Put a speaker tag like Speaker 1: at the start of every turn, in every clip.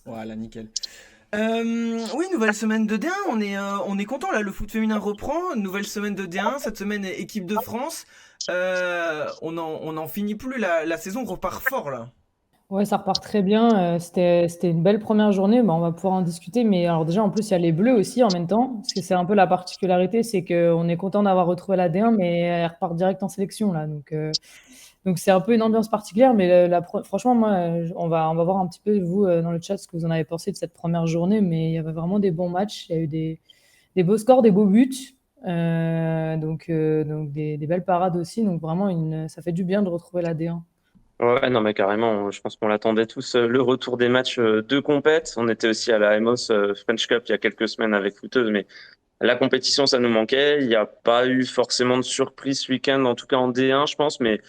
Speaker 1: Voilà, nickel. Oui, nouvelle semaine de D1, on est content là, le foot féminin reprend, nouvelle semaine de D1, cette semaine équipe de France. On en finit plus, la saison repart fort là.
Speaker 2: Ouais, ça repart très bien. C'était une belle première journée. Bah, on va pouvoir en discuter. Mais alors déjà, en plus, il y a les Bleus aussi en même temps. Parce que c'est un peu la particularité, c'est qu'on est content d'avoir retrouvé la D1, mais elle repart direct en sélection là. Donc c'est un peu une ambiance particulière. Mais franchement, moi, on va voir un petit peu, vous, dans le chat, ce que vous en avez pensé de cette première journée. Mais il y avait vraiment des bons matchs. Il y a eu des beaux scores, des beaux buts. Donc des belles parades aussi. Donc vraiment, ça fait du bien de retrouver la D1.
Speaker 3: Ouais, non, mais carrément, je pense qu'on l'attendait tous, le retour des matchs de compète. On était aussi à la Emos French Cup il y a quelques semaines avec Footeuse, mais la compétition, ça nous manquait. Il n'y a pas eu forcément de surprise ce week-end, en tout cas en D1, je pense, mais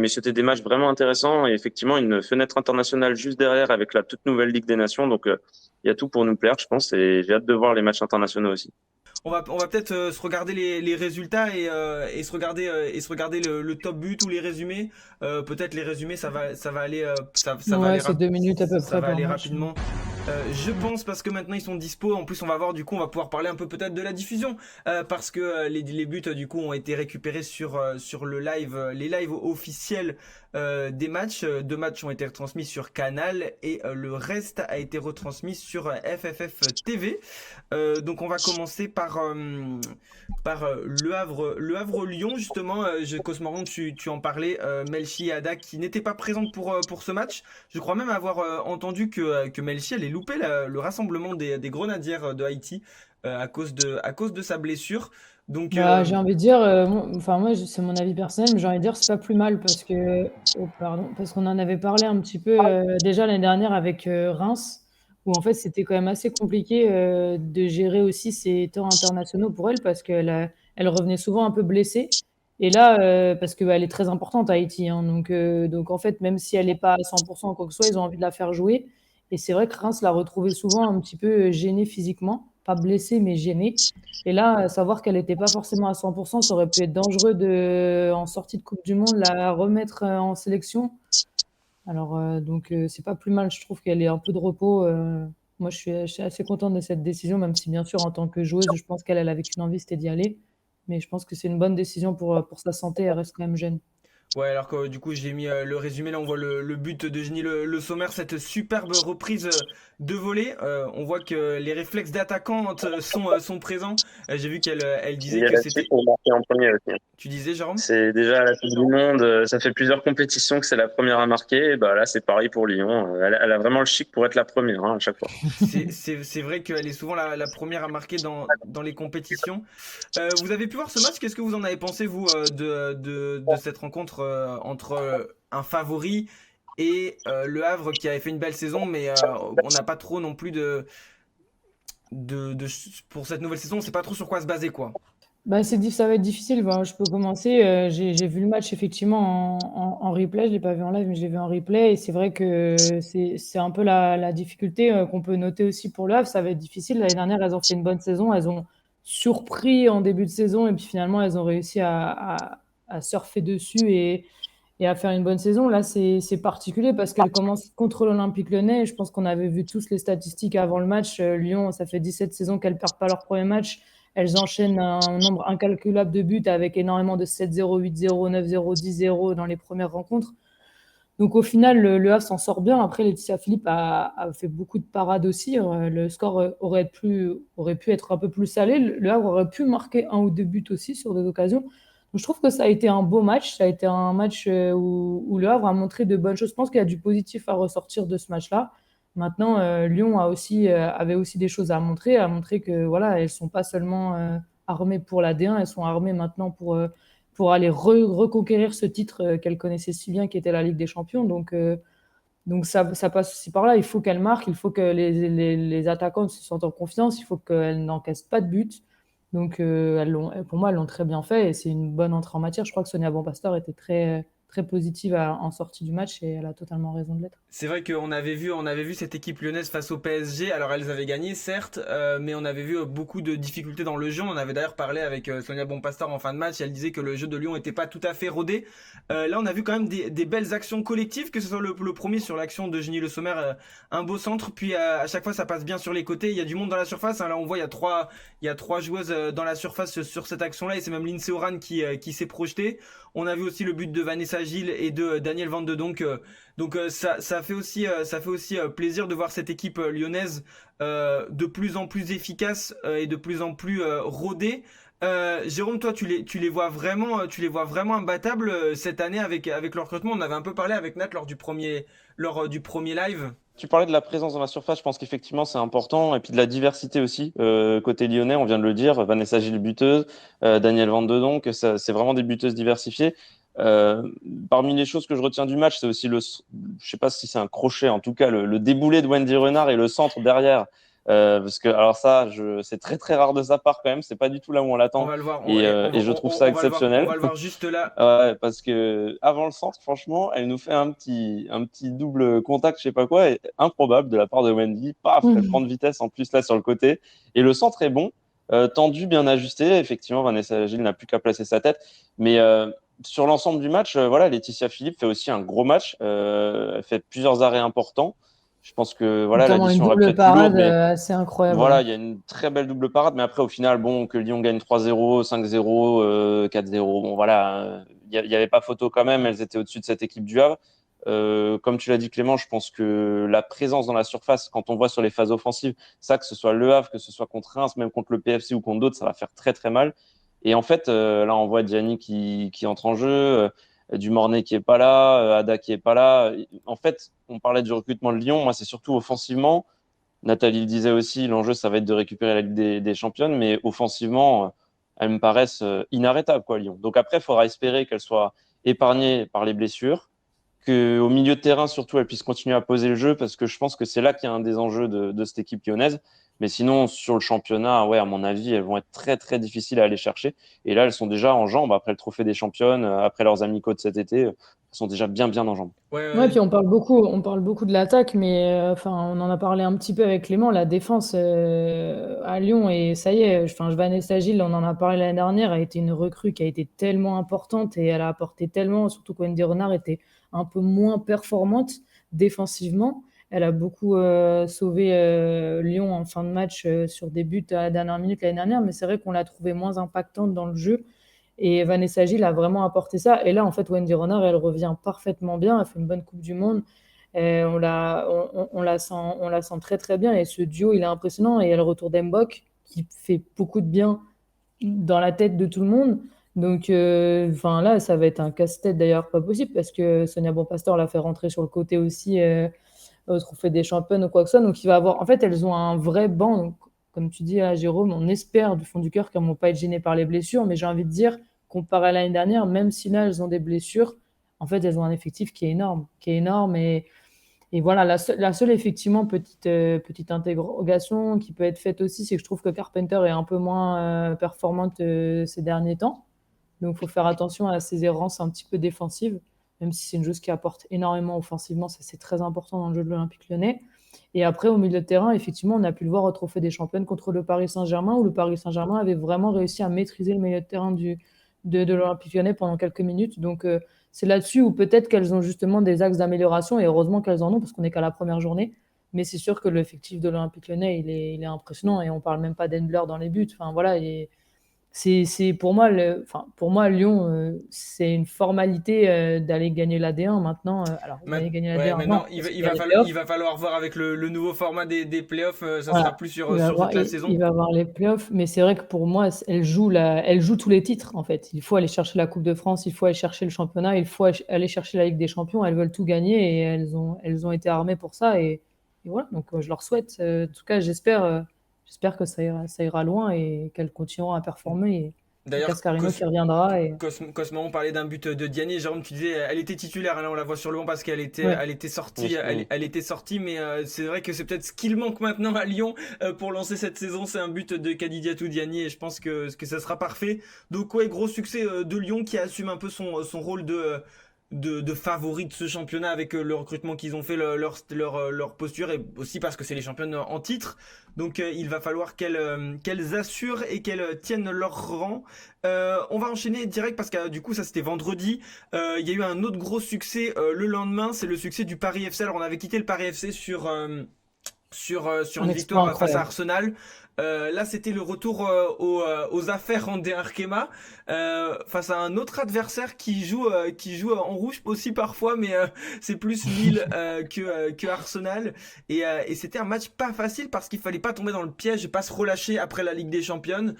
Speaker 3: c'était des matchs vraiment intéressants et effectivement une fenêtre internationale juste derrière avec la toute nouvelle Ligue des Nations. Donc, il y a tout pour nous plaire, je pense, et j'ai hâte de voir les matchs internationaux aussi.
Speaker 1: On va peut-être se regarder les résultats et se regarder le top but ou les résumés. Peut-être les résumés, ça va aller, ça va
Speaker 2: Ouais,
Speaker 1: aller,
Speaker 2: c'est 2 minutes à peu
Speaker 1: ça
Speaker 2: près
Speaker 1: va
Speaker 2: par
Speaker 1: aller
Speaker 2: match.
Speaker 1: rapidement. Je pense parce que maintenant ils sont dispo. En plus, on va voir du coup, on va pouvoir parler un peu peut-être de la diffusion parce que les buts du coup ont été récupérés sur le live, les lives officiels des matchs. Deux matchs ont été retransmis sur Canal et le reste a été retransmis sur FFF TV. Donc on va commencer par Le Havre-Lyon justement. Cosmoron, tu en parlais. Melchi et Ada qui n'étaient pas présentes pour ce match. Je crois même avoir entendu que Melchi allait louper le rassemblement des grenadières de Haïti à cause de sa blessure. Donc
Speaker 2: Bah, j'ai envie de dire, enfin moi c'est mon avis personnel, mais j'ai envie de dire c'est pas plus mal parce que, oh, pardon, parce qu'on en avait parlé un petit peu déjà l'année dernière avec Reims, où en fait c'était quand même assez compliqué de gérer aussi ces temps internationaux pour elle parce elle revenait souvent un peu blessée. Et là, parce que bah, elle est très importante à Haïti, hein, donc en fait même si elle n'est pas à 100% ou quoi que ce soit, ils ont envie de la faire jouer. Et c'est vrai que Reims l'a retrouvée souvent un petit peu gênée physiquement, pas blessée mais gênée. Et là, savoir qu'elle n'était pas forcément à 100%, ça aurait pu être dangereux en sortie de Coupe du Monde, la remettre en sélection. Alors, c'est pas plus mal, je trouve qu'elle ait un peu de repos. Moi, je suis assez contente de cette décision, même si, bien sûr, en tant que joueuse, je pense qu'elle avait qu'une envie, c'était d'y aller. Mais je pense que c'est une bonne décision pour sa santé, elle reste quand même jeune.
Speaker 1: ouais, alors que du coup j'ai mis le résumé, là on voit le but de Jenny Le Sommer, cette superbe reprise de volée. On voit que les réflexes d'attaquante sont présents. J'ai vu qu'elle
Speaker 3: Il
Speaker 1: disait
Speaker 3: y a
Speaker 1: que
Speaker 3: la Suisse
Speaker 1: c'était...
Speaker 3: pour marquer en premier aussi.
Speaker 1: Tu disais, Jérôme?
Speaker 3: C'est déjà la Coupe du Monde, ça fait plusieurs compétitions que c'est la première à marquer. Et bah là, c'est pareil pour Lyon. Elle a vraiment le chic pour être la première hein, à chaque fois.
Speaker 1: C'est vrai qu'elle est souvent la première à marquer dans les compétitions. Vous avez pu voir ce match? Qu'est-ce que vous en avez pensé, vous, de cette rencontre entre un favori et Le Havre qui avait fait une belle saison, mais on n'a pas trop non plus pour cette nouvelle saison, on sait pas trop sur quoi se baser, quoi.
Speaker 2: Bah, ça va être difficile. Bah, je peux commencer. J'ai vu le match effectivement en replay. Je l'ai pas vu en live, mais je l'ai vu en replay. Et c'est vrai que c'est un peu la difficulté qu'on peut noter aussi pour le Havre. Ça va être difficile. L'année dernière, elles ont fait une bonne saison. Elles ont surpris en début de saison. Et puis finalement, elles ont réussi à surfer dessus et à faire une bonne saison. Là, c'est particulier parce qu'elles commencent contre l'Olympique Lyonnais. Je pense qu'on avait vu tous les statistiques avant le match. Lyon, ça fait 17 saisons qu'elles perdent pas leur premier match. Elles enchaînent un nombre incalculable de buts avec énormément de 7-0, 8-0, 9-0, 10-0 dans les premières rencontres. Donc au final, le Havre s'en sort bien. Après, Laetitia Philippe a fait beaucoup de parades aussi. Le score aurait pu être un peu plus salé. Le Havre aurait pu marquer un ou deux buts aussi sur des occasions. Donc, je trouve que ça a été un beau match. Ça a été un match où le Havre a montré de bonnes choses. Je pense qu'il y a du positif à ressortir de ce match-là. Maintenant, Lyon avait aussi des choses à montrer que voilà, elles sont pas seulement armées pour la D1, elles sont armées maintenant pour aller reconquérir ce titre qu'elle connaissait si bien, qui était la Ligue des Champions. Donc ça passe aussi par là. Il faut qu'elle marque, il faut que les attaquantes se sentent en confiance, il faut qu'elles n'encaissent pas de but. Donc pour moi, elles l'ont très bien fait et c'est une bonne entrée en matière. Je crois que Sonia Bonpastor était très, très positive en sortie du match et elle a totalement raison de l'être.
Speaker 1: C'est vrai qu'on avait vu cette équipe lyonnaise face au PSG. Alors elles avaient gagné, certes, mais on avait vu beaucoup de difficultés dans le jeu. On avait d'ailleurs parlé avec Sonia Bonpastor en fin de match. Elle disait que le jeu de Lyon n'était pas tout à fait rodé. Là, on a vu quand même des belles actions collectives, que ce soit le premier sur l'action de Jenny Le Sommer, un beau centre. Puis à chaque fois, ça passe bien sur les côtés. Il y a du monde dans la surface. Hein. Là, on voit il y a trois joueuses dans la surface sur cette action-là. Et c'est même Lindsay Oran qui s'est projetée. On a vu aussi le but de Vanessa Gilles et de Daniel Van de Donk. Donc ça fait aussi plaisir de voir cette équipe lyonnaise de plus en plus efficace et de plus en plus rodée. Jérôme, toi, tu les vois vraiment imbattables cette année avec leur recrutement. On avait un peu parlé avec Nat lors du premier live.
Speaker 3: Tu parlais de la présence dans la surface, je pense qu'effectivement c'est important, et puis de la diversité aussi. Côté lyonnais, on vient de le dire, Vanessa Gilles buteuse, Daniel Van de Donk, c'est vraiment des buteuses diversifiées. Euh, Parmi les choses que je retiens du match, c'est aussi je sais pas si c'est un crochet, en tout cas le déboulé de Wendy Renard et le centre derrière. Parce que alors ça, c'est très très rare de sa part quand même. C'est pas du tout là où on
Speaker 1: On
Speaker 3: l'attend.
Speaker 1: va le voir.
Speaker 3: Et je trouve ça exceptionnel.
Speaker 1: On va le voir juste là.
Speaker 3: Ouais, parce que avant le centre, franchement, elle nous fait un petit double contact, je sais pas quoi, et improbable de la part de Wendy. Paf, elle prend de vitesse en plus là sur le côté. Et le centre est bon, tendu, bien ajusté. Effectivement, Vanessa Gilles n'a plus qu'à placer sa tête. Mais sur l'ensemble du match, voilà, Laetitia Philippe fait aussi un gros match. Elle fait plusieurs arrêts importants. Je pense que voilà,
Speaker 2: Notamment une
Speaker 3: l'addition aurait pu
Speaker 2: double
Speaker 3: être plus lourde,
Speaker 2: parade
Speaker 3: mais
Speaker 2: assez incroyable.
Speaker 3: voilà, il y a une très belle double parade, mais après, au final, bon, que Lyon gagne 3-0, 5-0, 4-0, bon, voilà, il y avait pas photo quand même, elles étaient au-dessus de cette équipe du Havre. Comme tu l'as dit, Clément, je pense que la présence dans la surface, quand on voit sur les phases offensives, ça, que ce soit Le Havre, que ce soit contre Reims, même contre le PFC ou contre d'autres, ça va faire très, très mal. Et en fait, là, on voit Gianni qui entre en jeu, Dumornay qui est pas là, Ada qui est pas là. En fait, on parlait du recrutement de Lyon, moi, c'est surtout offensivement. Nathalie le disait aussi, l'enjeu, ça va être de récupérer la Ligue des Championnes, mais offensivement, elles me paraissent inarrêtables, quoi, Lyon. Donc après, il faudra espérer qu'elles soient épargnées par les blessures, qu'au milieu de terrain, surtout, elles puissent continuer à poser le jeu, parce que je pense que c'est là qu'il y a un des enjeux de cette équipe lyonnaise. Mais sinon, sur le championnat, ouais, à mon avis, elles vont être très, très difficiles à aller chercher. Et là, elles sont déjà en jambes, après le Trophée des Championnes, après leurs amicaux de cet été, elles sont déjà bien, bien en jambes.
Speaker 2: Ouais, puis on parle beaucoup de l'attaque, mais enfin, on en a parlé un petit peu avec Clément, la défense à Lyon, et ça y est, enfin, Vanessa Gilles, on en a parlé l'année dernière, a été une recrue qui a été tellement importante et elle a apporté tellement, surtout quand Wendy Renard était un peu moins performante défensivement. Elle a beaucoup sauvé Lyon en fin de match sur des buts à la dernière minute l'année dernière, mais c'est vrai qu'on l'a trouvée moins impactante dans le jeu. Et Vanessa Gilles a vraiment apporté ça. Et là, en fait, Wendy Renard, elle revient parfaitement bien. Elle fait une bonne Coupe du Monde. Et on la sent très, très bien. Et ce duo, il est impressionnant. Et il y a le retour d'Mbok qui fait beaucoup de bien dans la tête de tout le monde. Donc, enfin, là, ça va être un casse-tête d'ailleurs pas possible parce que Sonia Bonpastor l'a fait rentrer sur le côté aussi au Trophée des Championnes ou quoi que ce soit. Donc, il va avoir. En fait, elles ont un vrai banc. Donc, comme tu dis à Jérôme, on espère du fond du cœur qu'elles ne vont pas être gênées par les blessures. Mais j'ai envie de dire, comparé à l'année dernière, même si là, elles ont des blessures, en fait, elles ont un effectif qui est énorme. Qui est énorme. Et voilà, la seule effectivement petite interrogation qui peut être faite aussi, c'est que je trouve que Carpenter est un peu moins performante ces derniers temps. Donc, il faut faire attention à ses errances un petit peu défensives, même si c'est une joueuse qui apporte énormément offensivement, ça c'est très important dans le jeu de l'Olympique Lyonnais. Et après, au milieu de terrain, effectivement, on a pu le voir au Trophée des Championnes contre le Paris Saint-Germain, où le Paris Saint-Germain avait vraiment réussi à maîtriser le milieu de terrain de l'Olympique Lyonnais pendant quelques minutes. Donc, c'est là-dessus où peut-être qu'elles ont justement des axes d'amélioration, et heureusement qu'elles en ont, parce qu'on n'est qu'à la première journée. Mais c'est sûr que l'effectif de l'Olympique Lyonnais, il est impressionnant, et on ne parle même pas d'Endler dans les buts. Enfin, voilà, et c'est pour moi Lyon, c'est une formalité d'aller gagner la D1 maintenant. Alors, gagner la
Speaker 1: Ouais,
Speaker 2: D1, non,
Speaker 1: maintenant,
Speaker 2: parce qu'il y a les playoffs.
Speaker 1: il va falloir voir avec le nouveau format des playoffs, ça
Speaker 2: Voilà.
Speaker 1: sera plus
Speaker 2: Il va
Speaker 1: sur
Speaker 2: avoir,
Speaker 1: toute la
Speaker 2: il,
Speaker 1: saison.
Speaker 2: il va avoir les playoffs, mais c'est vrai que pour moi, elle joue tous les titres en fait. Il faut aller chercher la Coupe de France, il faut aller chercher le championnat, il faut aller chercher la Ligue des Champions. Elles veulent tout gagner et elles ont été armées pour ça. Et voilà, donc je leur souhaite. En tout cas, j'espère que ça ira loin et qu'elles continueront à performer. Et
Speaker 1: D'ailleurs,
Speaker 2: Cascarino qui reviendra.
Speaker 1: Cosmo, on parlait d'un but de Diani. Jérôme, tu disais, elle était titulaire. Là, on la voit sur le banc parce
Speaker 2: Ouais.
Speaker 1: elle était sortie.
Speaker 3: Oui, oui.
Speaker 1: Elle était sortie, mais c'est vrai que c'est peut-être ce qu'il manque maintenant à Lyon pour lancer cette saison. C'est un but de Kadidiatou Diani et je pense que ça sera parfait. Donc, ouais, gros succès de Lyon qui assume un peu son rôle de favoris de ce championnat avec le recrutement qu'ils ont fait, leur posture, et aussi parce que c'est les championnes en titre. Donc il va falloir qu'elles assurent et qu'elles tiennent leur rang. On va enchaîner direct parce que du coup ça c'était vendredi. Il y a eu un autre gros succès le lendemain, c'est le succès du Paris FC. Alors on avait quitté le Paris FC sur
Speaker 2: Un
Speaker 1: une
Speaker 2: exploit
Speaker 1: victoire face à
Speaker 2: incroyable.
Speaker 1: Arsenal. Là, c'était le retour aux affaires André Arkema face à un autre adversaire qui joue en rouge aussi parfois, mais c'est plus Lille que Arsenal. Et c'était un match pas facile parce qu'il fallait pas tomber dans le piège, pas se relâcher après la Ligue des Champions,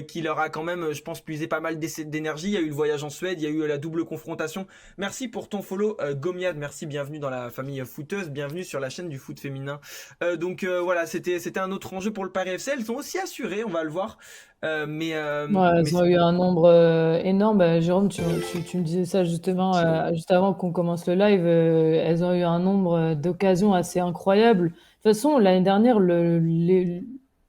Speaker 1: qui leur a quand même, je pense, puisé pas mal d'énergie. Il y a eu le voyage en Suède, il y a eu la double confrontation. Merci pour ton follow, Gomiad. Merci, bienvenue dans la famille footeuse, bienvenue sur la chaîne du foot féminin. Donc voilà, c'était un autre enjeu pour le Paris FC. Elles sont aussi assurées, on va le voir.
Speaker 2: Ouais,
Speaker 1: Mais
Speaker 2: elles ont eu un nombre énorme. Bah, Jérôme, tu me disais ça justement juste avant qu'on commence le live. Elles ont eu un nombre d'occasions assez incroyables. De toute façon, l'année dernière,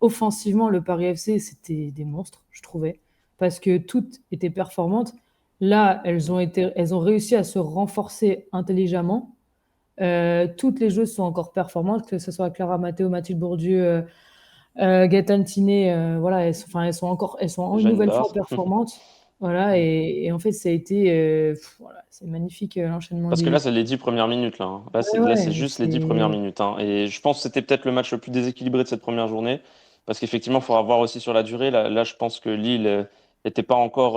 Speaker 2: offensivement, le Paris FC, c'était des monstres, je trouvais, parce que toutes étaient performantes. Là, elles ont réussi à se renforcer intelligemment. Toutes les joueuses sont encore performantes, que ce soit Clara Matteo, Mathilde Bourdieu, Gaëtane Tiné, voilà, elles sont une
Speaker 3: Jeanne
Speaker 2: nouvelle fois
Speaker 3: Barre.
Speaker 2: performantes. Voilà, et en fait, ça a été, voilà, c'est magnifique l'enchaînement
Speaker 3: Parce que là,
Speaker 2: des.
Speaker 3: c'est les 10 premières minutes. Là, hein.
Speaker 2: Ouais,
Speaker 3: Là, c'est
Speaker 2: ouais,
Speaker 3: juste les 10 premières
Speaker 2: c'est.
Speaker 3: minutes. Hein. Et je pense que c'était peut-être le match le plus déséquilibré de cette première journée. Parce qu'effectivement, il faudra voir aussi sur la durée. Là, je pense que Lille n'était pas encore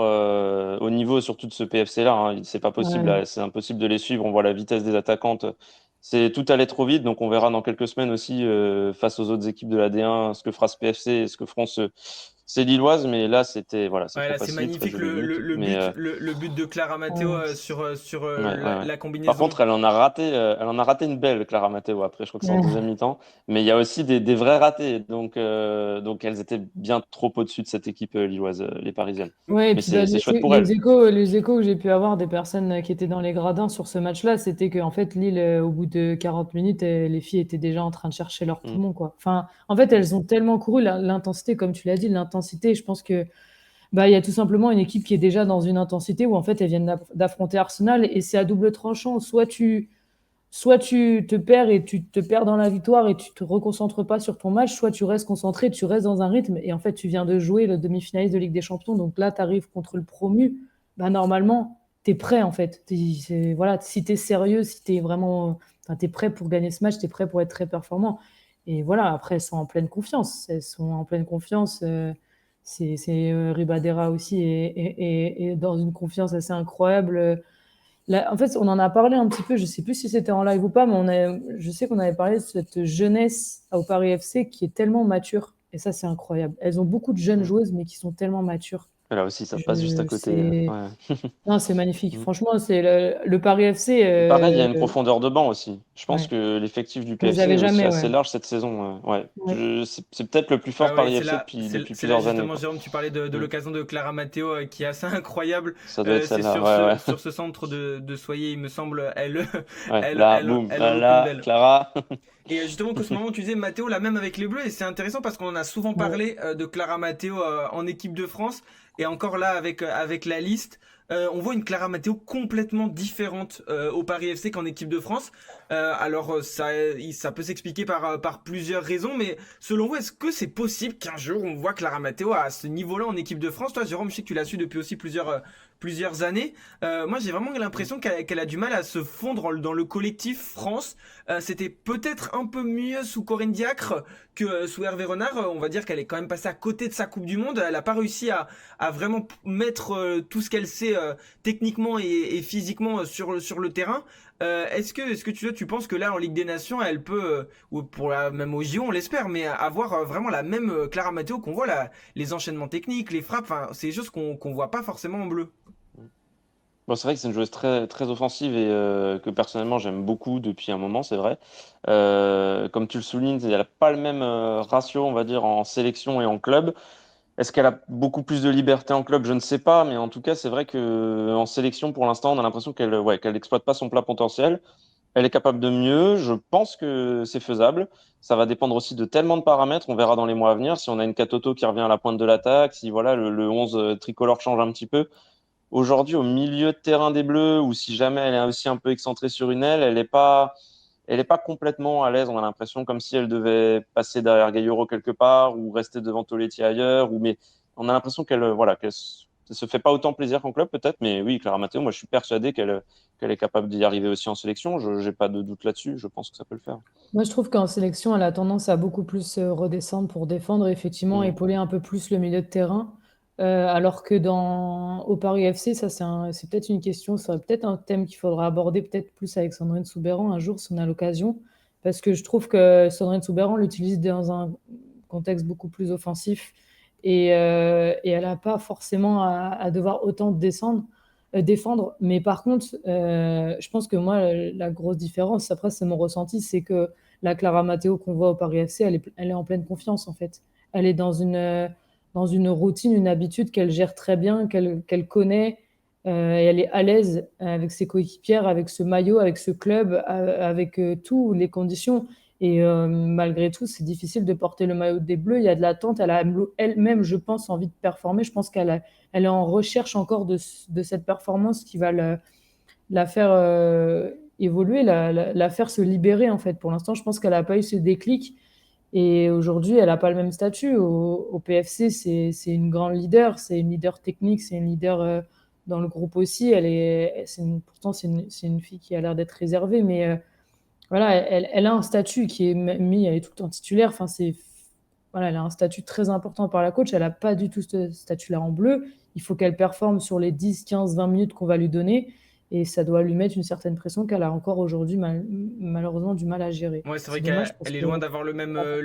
Speaker 3: au niveau, surtout de ce PFC-là. Hein. C'est pas possible.
Speaker 2: Ouais.
Speaker 3: Là. C'est impossible de les suivre. On voit la vitesse des attaquantes. Tout allait trop vite. Donc, on verra dans quelques semaines aussi, face aux autres équipes de la D1, ce que fera ce PFC et ce que feront ces Lilloises. Mais là, c'est
Speaker 1: ouais,
Speaker 3: trop
Speaker 1: là, c'est
Speaker 3: facile. Très
Speaker 1: magnifique
Speaker 3: joli
Speaker 1: le,
Speaker 3: but.
Speaker 1: le, le
Speaker 3: Mais.
Speaker 1: but, le but de Clara Matteo
Speaker 2: Ouais.
Speaker 1: sur
Speaker 3: Ouais, ouais,
Speaker 1: la,
Speaker 3: ouais.
Speaker 1: la
Speaker 3: Par
Speaker 1: combinaison.
Speaker 3: contre, elle en a raté une belle, Clara Matteo. Après, je crois que c'est en
Speaker 2: Ouais.
Speaker 3: deuxième mi-temps. Mais il y a aussi des vrais ratés. Donc elles étaient bien trop au-dessus de cette équipe lilloise, les Parisiennes.
Speaker 2: Ouais, et
Speaker 3: Mais
Speaker 2: puis bah,
Speaker 3: c'est chouette pour elles.
Speaker 2: les échos que j'ai pu avoir des personnes qui étaient dans les gradins sur ce match-là, c'était qu'en fait, Lille, au bout de 40 minutes, les filles étaient déjà en train de chercher leur
Speaker 3: Mm.
Speaker 2: poumon, quoi. Enfin, en fait, elles ont tellement couru, l'intensité, comme tu l'as dit, l'intensité, je pense que bah, il y a tout simplement une équipe qui est déjà dans une intensité où en fait, elles viennent d'affronter Arsenal et c'est à double tranchant. Soit tu te perds et tu te perds dans la victoire et tu te reconcentres pas sur ton match, soit tu restes concentré, tu restes dans un rythme et en fait tu viens de jouer le demi-finaliste de Ligue des Champions, donc là tu arrives contre le promu, bah normalement tu es prêt en fait. Voilà, si tu es sérieux, si tu es vraiment, enfin, t'es prêt pour gagner ce match, tu es prêt pour être très performant. Et voilà, après elles sont en pleine confiance, elles sont en pleine confiance. Ribadera aussi est dans une confiance assez incroyable. Là, en fait, on en a parlé un petit peu, je sais plus si c'était en live ou pas, mais je sais qu'on avait parlé de cette jeunesse au Paris FC qui est tellement mature. Et ça, c'est incroyable. Elles ont beaucoup de jeunes
Speaker 3: Mm.
Speaker 2: joueuses, mais qui sont tellement matures.
Speaker 3: Là aussi, ça passe juste à côté.
Speaker 2: C'est...
Speaker 3: Ouais.
Speaker 2: Non, c'est magnifique.
Speaker 3: Mm.
Speaker 2: Franchement, c'est le Paris FC.
Speaker 3: Et pareil, il y a une profondeur de banc aussi. Je pense
Speaker 2: Ouais.
Speaker 3: que l'effectif du
Speaker 2: Vous
Speaker 3: PFC
Speaker 2: avez
Speaker 3: est aussi
Speaker 2: jamais,
Speaker 3: assez
Speaker 2: ouais.
Speaker 3: large cette saison. Ouais.
Speaker 2: Ouais.
Speaker 3: C'est peut-être le plus
Speaker 1: Ah
Speaker 3: fort
Speaker 1: ouais,
Speaker 3: Paris FC depuis
Speaker 1: c'est là
Speaker 3: plusieurs années,
Speaker 1: justement,
Speaker 3: quoi.
Speaker 1: Jérôme, tu parlais de
Speaker 3: Mm.
Speaker 1: l'occasion de Clara Matteo qui est assez incroyable.
Speaker 3: Ça doit être
Speaker 1: C'est
Speaker 3: celle-là. Ouais, ouais.
Speaker 1: sur ce centre de Soyer, il me semble, elle,
Speaker 3: Ouais,
Speaker 1: elle,
Speaker 3: là,
Speaker 1: elle,
Speaker 3: boum,
Speaker 1: elle en loupe une
Speaker 3: là,
Speaker 1: belle.
Speaker 3: Clara.
Speaker 1: Et justement, que ce moment, tu disais Matteo, la même avec les Bleus, et c'est intéressant parce qu'on en a souvent
Speaker 2: Ouais.
Speaker 1: parlé de Clara Matteo en équipe de France, et encore là avec la liste. On voit une Clara Matteo complètement différente au Paris FC qu'en équipe de France. Ça peut s'expliquer par plusieurs raisons, mais selon vous, est-ce que c'est possible qu'un jour on voit Clara Matteo à ce niveau-là en équipe de France? Toi, Jérôme, je sais que tu l'as su depuis aussi plusieurs années. Moi, j'ai vraiment l'impression qu'elle a du mal à se fondre dans le collectif France. C'était peut-être un peu mieux sous Corinne Diacre que sous Hervé Renard. On va dire qu'elle est quand même passée à côté de sa Coupe du Monde. Elle n'a pas réussi à vraiment mettre tout ce qu'elle sait techniquement et physiquement sur le terrain. Est-ce que tu penses que là en Ligue des Nations elle peut ou même au JO on l'espère, mais avoir vraiment la même Clara Matteo qu'on voit là, les enchaînements techniques, les frappes, enfin c'est des choses qu'on voit pas forcément en bleu.
Speaker 3: Bon, c'est vrai que c'est une joueuse très, très offensive et que personnellement j'aime beaucoup depuis un moment, c'est vrai. Comme tu le soulignes, elle n'a pas le même ratio, on va dire, en sélection et en club. Est-ce qu'elle a beaucoup plus de liberté en club? Je ne sais pas, mais en tout cas, c'est vrai que en sélection, pour l'instant, on a l'impression qu'elle n'exploite pas son plein potentiel. Elle est capable de mieux. Je pense que c'est faisable. Ça va dépendre aussi de tellement de paramètres. On verra dans les mois à venir si on a une Katoto qui revient à la pointe de l'attaque, si voilà le 11 tricolore change un petit peu. aujourd'hui au milieu de terrain des Bleus, ou si jamais elle est aussi un peu excentrée sur une aile, elle est pas complètement à l'aise. On a l'impression comme si elle devait passer derrière Gaillero quelque part ou rester devant Toletti ailleurs. Mais on a l'impression qu'elle se fait pas autant plaisir qu'en club peut-être. Mais oui, Clara Matteo, moi je suis persuadé qu'elle est capable d'y arriver aussi en sélection. Je n'ai pas de doute là-dessus. Je pense que ça peut le faire.
Speaker 2: Moi, je trouve qu'en sélection, elle a tendance à beaucoup plus redescendre pour défendre, effectivement,
Speaker 3: Mm.
Speaker 2: épauler un peu plus le milieu de terrain. Alors que au Paris FC, ça, c'est peut-être une question, ça serait peut-être un thème qu'il faudra aborder peut-être plus avec Sandrine Soubeyran un jour si on a l'occasion. Parce que je trouve que Sandrine Soubeyran l'utilise dans un contexte beaucoup plus offensif et elle n'a pas forcément à devoir autant défendre. Mais par contre, je pense que moi, la grosse différence, après, c'est mon ressenti, c'est que la Clara Matteo qu'on voit au Paris FC, elle est en pleine confiance, en fait. Elle est dans une routine, une habitude qu'elle gère très bien, qu'elle connaît, et elle est à l'aise avec ses coéquipières, avec ce maillot, avec ce club, avec toutes les conditions. Et malgré tout, c'est difficile de porter le maillot des Bleus. Il y a de l'attente. Elle a elle-même, je pense, envie de performer. Je pense elle est en recherche encore de cette performance qui va la faire évoluer, la faire se libérer, en fait. Pour l'instant, je pense qu'elle n'a pas eu ce déclic. Et aujourd'hui, elle n'a pas le même statut. Au PFC, c'est une grande leader. C'est une leader technique. C'est une leader dans le groupe aussi. Pourtant, c'est une fille qui a l'air d'être réservée. Mais voilà, elle a un statut qui est mis, elle est tout le temps titulaire. Enfin, voilà, elle a un statut très important par la coach. Elle n'a pas du tout ce statut-là en bleu. Il faut qu'elle performe sur les 10, 15, 20 minutes qu'on va lui donner. Et ça doit lui mettre une certaine pression qu'elle a encore aujourd'hui, malheureusement, du mal à gérer.
Speaker 1: Ouais, c'est vrai
Speaker 2: C'est
Speaker 1: qu'elle
Speaker 2: dommage parce
Speaker 1: elle est
Speaker 2: que.
Speaker 1: loin d'avoir le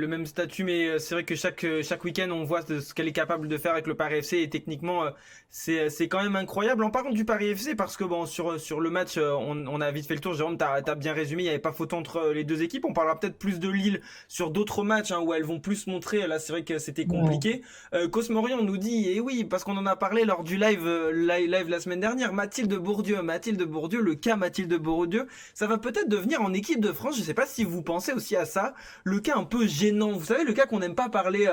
Speaker 1: même statut, mais c'est vrai que chaque week-end, on voit ce qu'elle est capable de faire avec le Paris FC et techniquement, c'est quand même incroyable. En parlant du Paris FC, parce que bon, sur le match, on a vite fait le tour. Jérôme, t'as bien résumé, il n'y avait pas photo entre les deux équipes. On parlera peut-être plus de Lille sur d'autres matchs où elles vont plus montrer. Là, c'est vrai que c'était
Speaker 2: Ouais.
Speaker 1: compliqué. Cosmorion nous dit, et oui, parce qu'on en a parlé lors du live la semaine dernière, Mathilde Bourdieu, le cas Mathilde Bourdieu, ça va peut-être devenir en équipe de France. Je sais pas si vous pensez aussi à ça. Le cas un peu gênant. Vous savez, le cas qu'on n'aime pas parler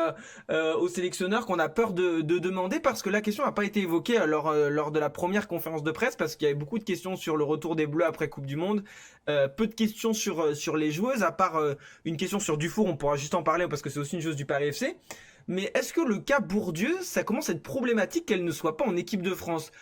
Speaker 1: aux sélectionneurs, qu'on a peur de demander parce que la question n'a pas été évoquée lors de la première conférence de presse parce qu'il y avait beaucoup de questions sur le retour des Bleus après Coupe du Monde. Peu de questions sur les joueuses, à part une question sur Dufour. On pourra juste en parler parce que c'est aussi une chose du Paris FC. Mais est-ce que le cas Bourdieu, ça commence à être problématique qu'elle ne soit pas en équipe de France?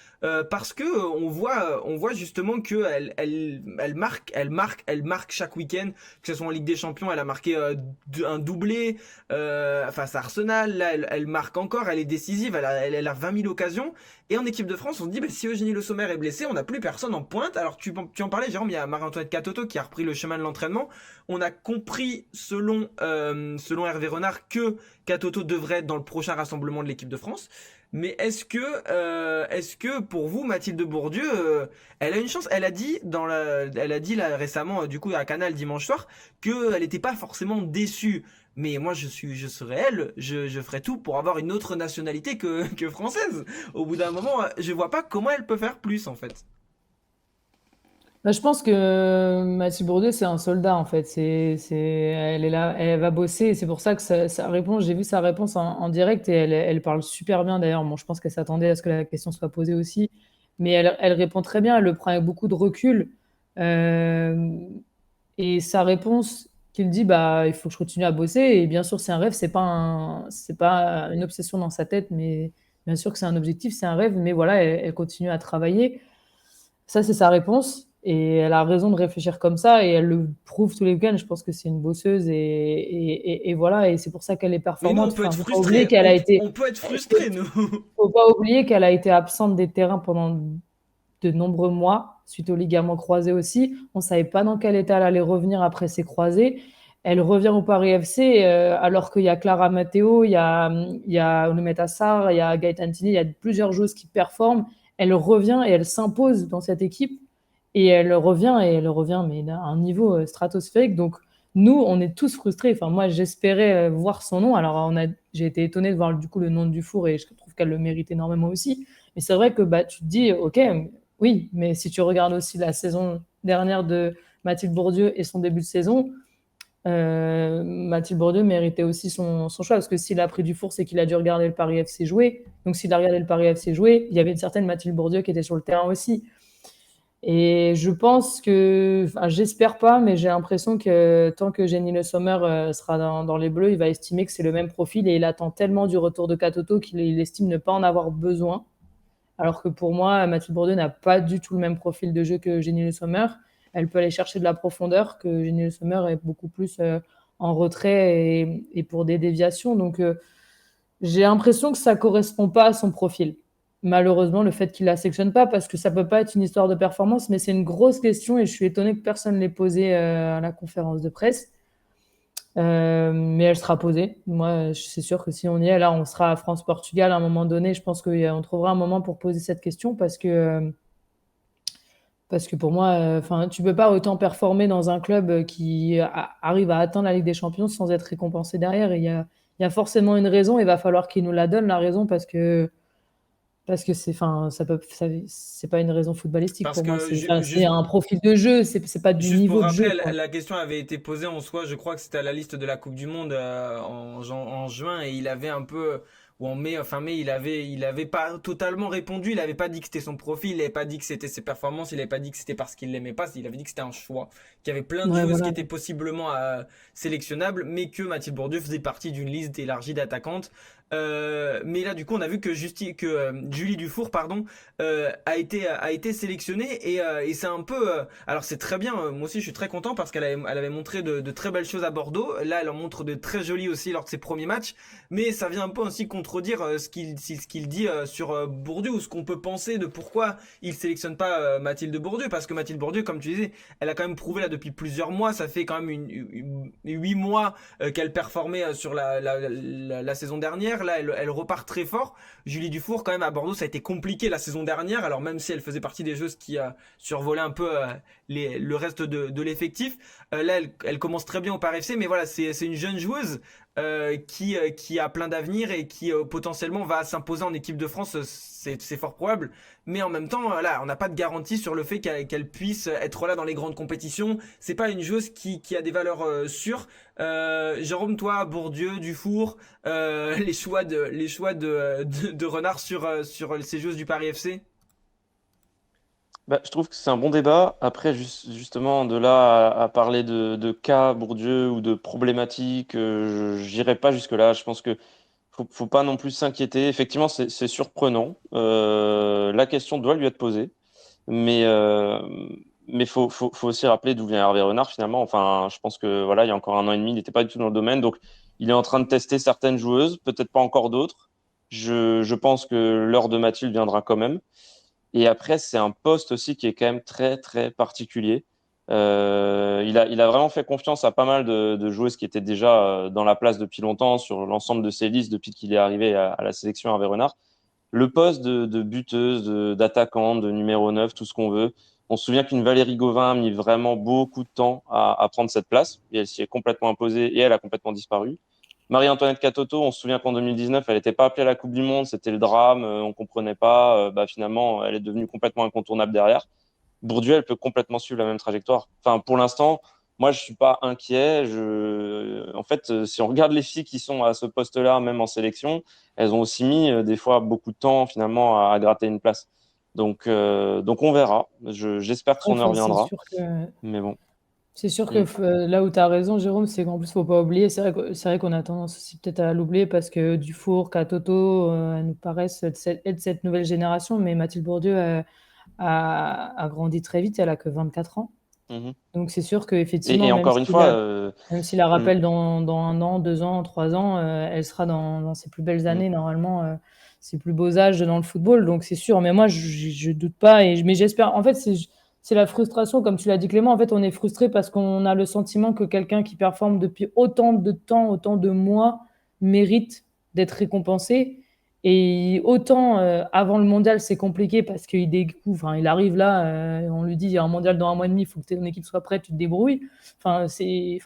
Speaker 1: Parce que on voit justement que elle marque chaque week-end, que ce soit en Ligue des Champions, elle a marqué un doublé face à Arsenal. Là, elle marque encore, elle est décisive, elle a 20 000 occasions. Et en équipe de France, on se dit, bah, si Eugénie Le Sommer est blessée, on n'a plus personne en pointe. Alors tu en parlais, Jérôme, il y a Marie-Antoinette Katoto qui a repris le chemin de l'entraînement. On a compris, selon Hervé Renard, que Katoto devrait être dans le prochain rassemblement de l'équipe de France. Mais est-ce que pour vous, Mathilde Bourdieu, elle a une chance? Elle a dit là récemment, du coup à Canal dimanche soir, qu'elle n'était pas forcément déçue. Mais moi, je serais elle, je ferais tout pour avoir une autre nationalité que française. Au bout d'un moment, je vois pas comment elle peut faire plus en fait.
Speaker 2: Bah, je pense que Mathilde Bourdieu, c'est un soldat, en fait. Elle est là, elle va bosser. Et c'est pour ça que sa réponse, j'ai vu sa réponse en direct et elle parle super bien d'ailleurs. Bon, je pense qu'elle s'attendait à ce que la question soit posée aussi. Mais elle répond très bien, elle le prend avec beaucoup de recul. Euh, et sa réponse, qu'il dit, bah, il faut que je continue à bosser. Et bien sûr, c'est un rêve, c'est pas une obsession dans sa tête, mais bien sûr que c'est un objectif, c'est un rêve. Mais voilà, elle continue à travailler. Ça, c'est sa réponse. Et elle a raison de réfléchir comme ça. Et elle le prouve tous les week-ends. Je pense que c'est une bosseuse. Et voilà. Et c'est pour ça qu'elle est
Speaker 1: Mais nous, on
Speaker 2: performante.
Speaker 1: peut
Speaker 2: Enfin,
Speaker 1: être
Speaker 2: faut pas oublier
Speaker 1: frustrés.
Speaker 2: qu'elle a été.
Speaker 1: On peut être frustrés, nous.
Speaker 2: Faut pas oublier qu'elle a été absente des terrains pendant de nombreux mois, suite aux ligaments croisés aussi. On ne savait pas dans quel état elle allait revenir après ses croisés. Elle revient au Paris FC alors qu'il y a Clara Matteo, il y a Oulimata Assar, il y a Gaëtan Tini, il y a plusieurs joueuses qui performent. Elle revient et elle s'impose dans cette équipe. Et elle revient, mais à un niveau stratosphérique. Donc, nous, on est tous frustrés. Enfin, moi, j'espérais voir son nom. Alors, j'ai été étonnée de voir du coup le nom de Dufour et je trouve qu'elle le mérite énormément aussi. Mais c'est vrai que bah, tu te dis, ok, oui, mais si tu regardes aussi la saison dernière de Mathilde Bourdieu et son début de saison, Mathilde Bourdieu méritait aussi son choix, parce que s'il a pris Dufour, c'est qu'il a dû regarder le Paris FC jouer. Donc s'il a regardé le Paris FC jouer, il y avait une certaine Mathilde Bourdieu qui était sur le terrain aussi. Et je pense que, enfin, j'espère pas, mais j'ai l'impression que tant que Jenny Le Sommer sera dans les Bleus, il va estimer que c'est le même profil et il attend tellement du retour de Katoto qu'il estime ne pas en avoir besoin. Alors que pour moi, Mathilde Bourdieu n'a pas du tout le même profil de jeu que Jenny Le Sommer. Elle peut aller chercher de la profondeur, que Jenny Le Sommer est beaucoup plus en retrait et pour des déviations. Donc j'ai l'impression que ça correspond pas à son profil. Malheureusement, le fait qu'il la sélectionne pas, parce que ça peut pas être une histoire de performance, mais c'est une grosse question et je suis étonnée que personne l'ait posée à la conférence de presse. Mais elle sera posée. Moi, c'est sûr que si on y est, là, on sera à France-Portugal à un moment donné. Je pense qu'on trouvera un moment pour poser cette question parce que pour moi, enfin, tu peux pas autant performer dans un club qui arrive à atteindre la Ligue des Champions sans être récompensé derrière. Et il y a forcément une raison. Il va falloir qu'il nous la donne, la raison, parce que c'est, enfin, c'est pas une raison footballistique
Speaker 1: Parce
Speaker 2: pour moi.
Speaker 1: que
Speaker 2: C'est un profil de jeu. C'est pas du
Speaker 1: juste pour
Speaker 2: niveau de jeu,
Speaker 1: rappeler,
Speaker 2: quoi.
Speaker 1: la question avait été posée en soi, je crois que c'était à la liste de la Coupe du Monde en juin, et il avait un peu, ou en mai, fin mai, il avait pas totalement répondu, il avait pas dit que c'était son profil, il avait pas dit que c'était ses performances, il avait pas dit que c'était parce qu'il l'aimait pas, il avait dit que c'était un choix, qu'il y avait plein de
Speaker 2: Ouais,
Speaker 1: choses qui
Speaker 2: voilà.
Speaker 1: étaient possiblement sélectionnables, mais que Mathilde Bourdieu faisait partie d'une liste élargie d'attaquantes. Mais là, du coup, on a vu que, Julie Dufour, pardon, a été sélectionnée et c'est un peu alors c'est très bien, moi aussi je suis très content parce elle avait montré de très belles choses à Bordeaux. Là elle en montre de très jolies aussi lors de ses premiers matchs, mais ça vient un peu aussi contredire ce qu'il dit sur Bourdieu, ou ce qu'on peut penser de pourquoi il sélectionne pas Mathilde Bourdieu, parce que Mathilde Bourdieu, comme tu disais, elle a quand même prouvé là depuis plusieurs mois, ça fait quand même 8 mois qu'elle performait sur la saison dernière. Là elle repart très fort. Julie Dufour, quand même, à Bordeaux, ça a été compliqué la saison dernière. Alors, même si elle faisait partie des joueuses qui survolaient un peu le reste de l'effectif, là, elle commence très bien au Paris FC. Mais voilà, c'est une jeune joueuse qui a plein d'avenir et qui potentiellement va s'imposer en équipe de France. C'est fort probable. Mais en même temps, là, on n'a pas de garantie sur le fait qu'elle puisse être là dans les grandes compétitions. C'est pas une joueuse qui a des valeurs sûres. Jérôme, toi, Bourdieu, Dufour, les choix de Renard sur ces joueuses du Paris FC.
Speaker 3: Bah, je trouve que c'est un bon débat. Après, justement, de là à parler de cas Bourdieu ou de problématiques, j'irai pas jusque-là. Je pense que faut pas non plus s'inquiéter. Effectivement, c'est surprenant. La question doit lui être posée, mais faut aussi rappeler d'où vient Hervé Renard finalement. Enfin, je pense que voilà, il y a encore 1 an et demi, il n'était pas du tout dans le domaine, donc il est en train de tester certaines joueuses, peut-être pas encore d'autres. Je pense que l'heure de Mathilde viendra quand même. Et après, c'est un poste aussi qui est quand même très, très particulier. Il a vraiment fait confiance à pas mal de joueuses qui étaient déjà dans la place depuis longtemps sur l'ensemble de ses listes depuis qu'il est arrivé à la sélection Hervé Renard. Le poste de buteuse, d'attaquante, de numéro 9, tout ce qu'on veut. On se souvient qu'une Valérie Gauvin a mis vraiment beaucoup de temps à prendre cette place et elle s'y est complètement imposée et elle a complètement disparu. Marie-Antoinette Katoto, on se souvient qu'en 2019, elle n'était pas appelée à la Coupe du Monde, c'était le drame, on comprenait pas. Finalement, elle est devenue complètement incontournable derrière. Bourdieu, elle peut complètement suivre la même trajectoire. Enfin, pour l'instant, moi, je suis pas inquiet. En fait, si on regarde les filles qui sont à ce poste-là, même en sélection, elles ont aussi mis des fois beaucoup de temps finalement à gratter une place. Donc on verra. J'espère que
Speaker 2: Ouais,
Speaker 3: son heure
Speaker 2: c'est
Speaker 3: viendra.
Speaker 2: sûr que
Speaker 3: Mais bon.
Speaker 2: C'est sûr que
Speaker 3: Mm.
Speaker 2: là où tu as raison, Jérôme, c'est qu'en plus, faut pas oublier, c'est vrai qu'on a tendance aussi peut-être à l'oublier parce que Dufour, Katoto, elles nous paraissent être cette nouvelle génération, mais Mathilde Bourdieu a grandi très vite, elle a que 24 ans.
Speaker 3: Mhm.
Speaker 2: Donc c'est sûr
Speaker 3: Et
Speaker 2: qu'effectivement,
Speaker 3: encore une fois,
Speaker 2: même si la
Speaker 3: mm,
Speaker 2: rappelle dans 1 an, 2 ans, 3 ans, elle sera dans ses plus belles
Speaker 3: mm.
Speaker 2: années, normalement, ses plus beaux âges dans le football. Donc c'est sûr, mais moi, je doute pas, mais j'espère. En fait, c'est la frustration, comme tu l'as dit Clément. En fait, on est frustré parce qu'on a le sentiment que quelqu'un qui performe depuis autant de temps, autant de mois, mérite d'être récompensé. Et autant avant le mondial, c'est compliqué parce qu'il découvre, enfin, il arrive là, on lui dit il y a un mondial dans 1 mois et demi, il faut que ton équipe soit prête, tu te débrouilles. Enfin,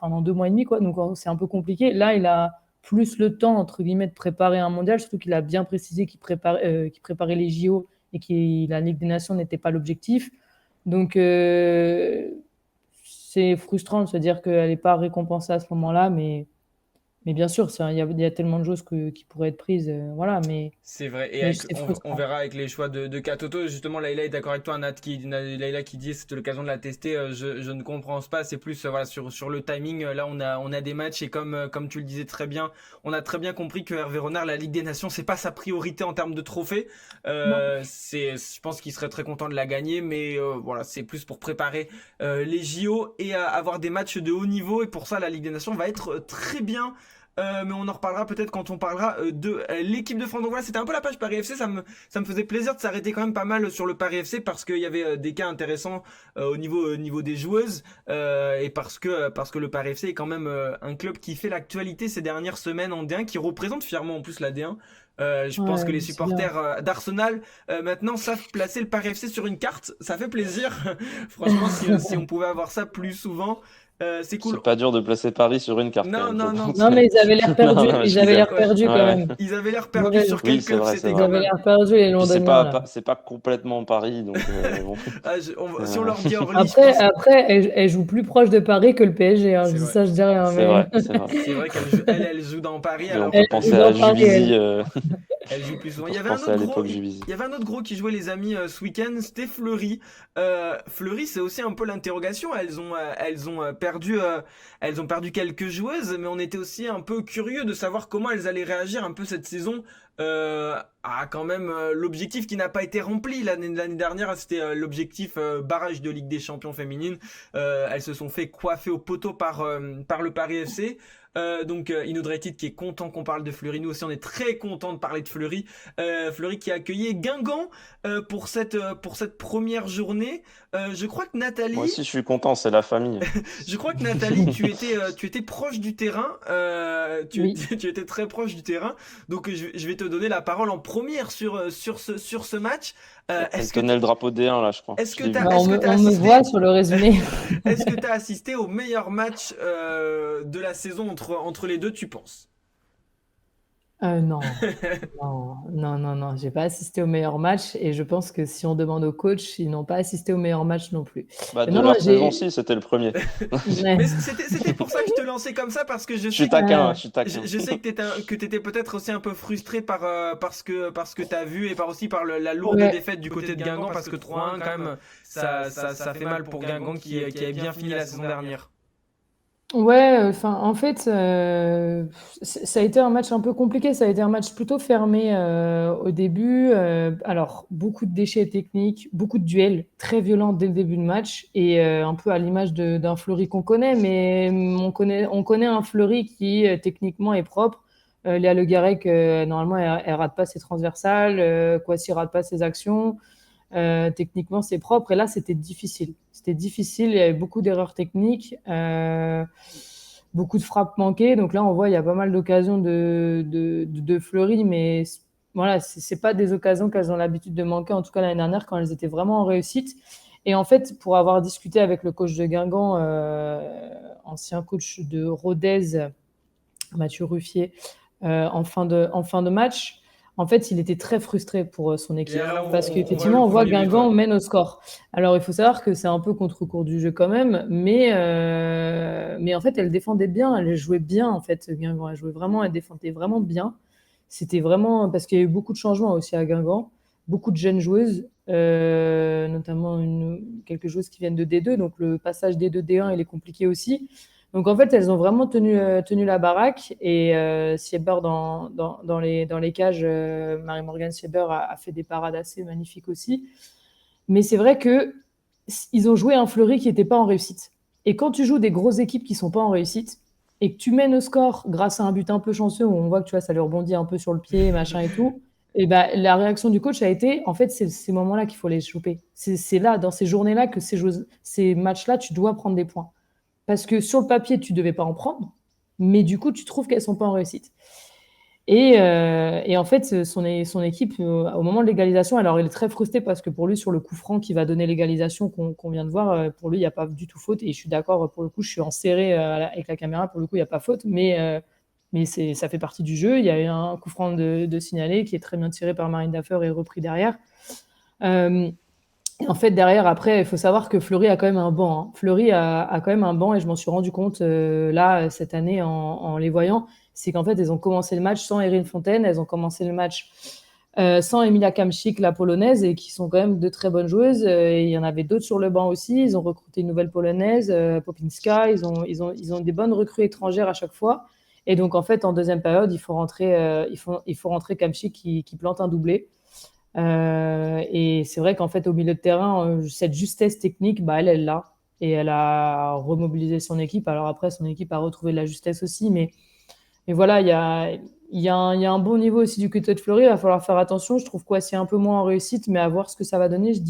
Speaker 2: dans 2 mois et demi, quoi. Donc c'est un peu compliqué. Là, il a plus le temps, entre guillemets, de préparer un mondial, surtout qu'il a bien précisé qu'il préparait les JO et que la Ligue des Nations n'était pas l'objectif. Donc, c'est frustrant de se dire qu'elle n'est pas récompensée à ce moment-là, mais bien sûr, il y a tellement de choses qui pourraient être prises, voilà,
Speaker 1: C'est vrai. Et
Speaker 2: mais
Speaker 1: avec,
Speaker 2: c'est
Speaker 1: on
Speaker 2: frustrant.
Speaker 1: verra avec les choix de Katoto. Justement, Laïla est d'accord avec toi. Laïla qui dit c'était l'occasion de la tester. Je ne comprends pas. C'est plus voilà, sur le timing. Là, on a des matchs. Et comme tu le disais très bien, on a très bien compris que Hervé Renard, la Ligue des Nations, c'est pas sa priorité en termes de trophée.
Speaker 2: Non.
Speaker 1: Je pense qu'il serait très content de la gagner. Mais voilà, c'est plus pour préparer les JO et avoir des matchs de haut niveau. Et pour ça, la Ligue des Nations va être très bien. Mais on en reparlera peut-être quand on parlera de l'équipe de France. Donc voilà, c'était un peu la page Paris FC. Ça me faisait plaisir de s'arrêter quand même pas mal sur le Paris FC parce qu'il y avait des cas intéressants au niveau des joueuses et parce que le Paris FC est quand même un club qui fait l'actualité ces dernières semaines en D1, qui représente fièrement en plus la D1. Je pense que les
Speaker 2: Ouais, c'est bien.
Speaker 1: supporters d'Arsenal maintenant savent placer le Paris FC sur une carte. Ça fait plaisir. Franchement, si on pouvait avoir ça plus souvent, c'est cool.
Speaker 3: C'est pas dur de placer Paris sur une carte quand
Speaker 1: Non,
Speaker 3: même, je
Speaker 1: non, non.
Speaker 3: pense.
Speaker 2: Non, mais ils avaient l'air perdus.
Speaker 3: Non,
Speaker 2: Ils
Speaker 3: je
Speaker 2: avaient
Speaker 3: rigole.
Speaker 2: l'air perdus
Speaker 3: Ouais,
Speaker 2: quand
Speaker 3: ouais.
Speaker 2: même.
Speaker 1: Ils avaient l'air
Speaker 2: Ils
Speaker 1: perdus
Speaker 2: avaient,
Speaker 1: sur
Speaker 3: Oui,
Speaker 1: quel
Speaker 3: c'est
Speaker 1: club
Speaker 3: vrai, c'est
Speaker 1: c'était
Speaker 2: ils
Speaker 1: quand
Speaker 3: vrai.
Speaker 2: avaient
Speaker 1: même.
Speaker 2: l'air perdus, les
Speaker 3: Et puis
Speaker 2: Londoniens, là.
Speaker 3: c'est pas complètement Paris, donc bon.
Speaker 1: Si on leur dit Orly, je
Speaker 2: Après,
Speaker 1: pense.
Speaker 2: elle joue plus proche de Paris que le PSG, hein. Je
Speaker 1: C'est
Speaker 2: dis
Speaker 1: vrai.
Speaker 2: ça, je dis rien,
Speaker 3: C'est
Speaker 2: mais
Speaker 3: vrai, c'est vrai.
Speaker 1: C'est vrai elle joue dans Paris
Speaker 3: Mais on
Speaker 1: alors
Speaker 3: peut
Speaker 1: que
Speaker 2: elle joue
Speaker 3: penser à
Speaker 2: dans Paris,
Speaker 3: Juvisy,
Speaker 2: elle.
Speaker 1: elle joue plus
Speaker 3: on
Speaker 1: souvent.
Speaker 3: peut
Speaker 1: Il y avait un
Speaker 3: repenser
Speaker 1: autre
Speaker 3: à
Speaker 1: gros,
Speaker 3: l'époque Juvisy.
Speaker 1: il y avait un autre gros qui jouait les amis ce week-end, c'était Fleury. Fleury, c'est aussi un peu l'interrogation. Elles ont perdu quelques joueuses, mais on était aussi un peu curieux de savoir comment elles allaient réagir un peu cette saison. À quand même l'objectif qui n'a pas été rempli l'année dernière, c'était l'objectif barrage de Ligue des Champions féminine. Elles se sont fait coiffer au poteau par le Paris FC. Donc Inodretit qui est content qu'on parle de Fleury. Nous aussi on est très content de parler de Fleury. Fleury qui a accueilli Guingamp pour cette première journée. Je crois que
Speaker 3: Moi
Speaker 1: Nathalie,
Speaker 3: aussi, je suis content, c'est la famille.
Speaker 1: je crois que Nathalie, tu étais proche du terrain.
Speaker 2: Oui.
Speaker 1: Tu étais très proche du terrain. Donc je vais te donner la parole en première sur ce match.
Speaker 3: Elle tenait le drapeau D1 là, je crois. Je l'ai vu.
Speaker 2: Bah,
Speaker 1: Est-ce que t'as
Speaker 2: on me
Speaker 1: assisté
Speaker 2: voit sur le résumé.
Speaker 1: est-ce que t'as assisté au meilleur match de la saison entre les deux, tu penses?
Speaker 2: Non, non, j'ai pas assisté au meilleur match et je pense que si on demande aux coachs, ils n'ont pas assisté au meilleur match non plus.
Speaker 3: Bah, de
Speaker 2: Non, non,
Speaker 3: leur saison, si, c'était le premier.
Speaker 2: Ouais.
Speaker 1: Mais c'était pour ça que je te lançais comme ça parce que
Speaker 3: Je suis taquin, hein, je suis taquin.
Speaker 1: je sais que t'étais peut-être aussi un peu frustré parce que t'as vu et aussi par la lourde
Speaker 2: Ouais.
Speaker 1: défaite du côté de Guingamp parce que 3-1 quand même ça fait mal pour Guingamp qui avait bien fini la saison dernière.
Speaker 2: Ouais, enfin, en fait, ça a été un match un peu compliqué. Ça a été un match plutôt fermé au début. Alors, beaucoup de déchets techniques, beaucoup de duels très violents dès le début de match et un peu à l'image d'un Fleury qu'on connaît, mais on connaît un Fleury qui techniquement est propre. Léa Le Garec, normalement, elle rate pas ses transversales. Kouassi rate pas ses actions. Techniquement, c'est propre. Et là, c'était difficile. C'était difficile. Il y avait beaucoup d'erreurs techniques, beaucoup de frappes manquées. Donc là, on voit, il y a pas mal d'occasions de Fleury, mais voilà, c'est pas des occasions qu'elles ont l'habitude de manquer. En tout cas, l'année dernière, quand elles étaient vraiment en réussite. Et en fait, pour avoir discuté avec le coach de Guingamp, ancien coach de Rodez, Mathieu Ruffier, en fin de match, en fait, il était très frustré pour son
Speaker 1: Et
Speaker 2: équipe.
Speaker 1: là,
Speaker 2: Parce
Speaker 1: on voit le
Speaker 2: qu'effectivement, on voit
Speaker 1: premier but, ouais.
Speaker 2: Guingamp mène au score. Alors, il faut savoir que c'est un peu contre-cours du jeu quand même, mais en fait, elle défendait bien, elle jouait bien, en fait, Guingamp. Elle jouait vraiment, elle défendait vraiment bien. C'était vraiment, parce qu'il y a eu beaucoup de changements aussi à Guingamp, beaucoup de jeunes joueuses, notamment quelques joueuses qui viennent de D2, donc le passage D2, D1, il est compliqué aussi. Donc en fait, elles ont vraiment tenu la baraque et Sieber dans les cages, Marie-Morgane Sieber a fait des parades assez magnifiques aussi. Mais c'est vrai que ils ont joué un Fleury qui n'était pas en réussite. Et quand tu joues des grosses équipes qui sont pas en réussite et que tu mènes au score grâce à un but un peu chanceux où on voit que tu vois ça lui rebondit un peu sur le pied, machin et tout, et ben la réaction du coach a été en fait c'est ces moments-là qu'il faut les choper. C'est là dans ces journées-là que ces matchs-là tu dois prendre des points. Parce que sur le papier, tu ne devais pas en prendre, mais du coup, tu trouves qu'elles ne sont pas en réussite. Et en fait, son équipe, au moment de l'égalisation, alors il est très frustré parce que pour lui, sur le coup franc qui va donner l'égalisation qu'on vient de voir, pour lui, il n'y a pas du tout faute. Et je suis d'accord, pour le coup, je suis en serré avec la caméra, pour le coup, il n'y a pas faute, mais ça fait partie du jeu. Il y a eu un coup franc de signaler qui est très bien tiré par Marine Daffer et repris derrière. Et en fait, derrière, après, il faut savoir que Fleury a quand même un banc, hein. Fleury a quand même un banc et je m'en suis rendu compte là, cette année, en les voyant. C'est qu'en fait, elles ont commencé le match sans Erin Fontaine, elles ont commencé le match sans Emilia Kamczyk, la polonaise, et qui sont quand même de très bonnes joueuses. Et il y en avait d'autres sur le banc aussi. Ils ont recruté une nouvelle polonaise, Popinska. Ils ont des bonnes recrues étrangères à chaque fois. Et donc, en fait, en deuxième période, il faut rentrer Kamczyk qui plante un doublé. Et c'est vrai qu'en fait, au milieu de terrain, cette justesse technique, bah, elle l'a. Et elle a remobilisé son équipe. Alors après, son équipe a retrouvé de la justesse aussi. Mais voilà, il y a un bon niveau aussi du côté de Fleury. Il va falloir faire attention. Je trouve quoi, c'est un peu moins en réussite, mais à voir ce que ça va donner. Je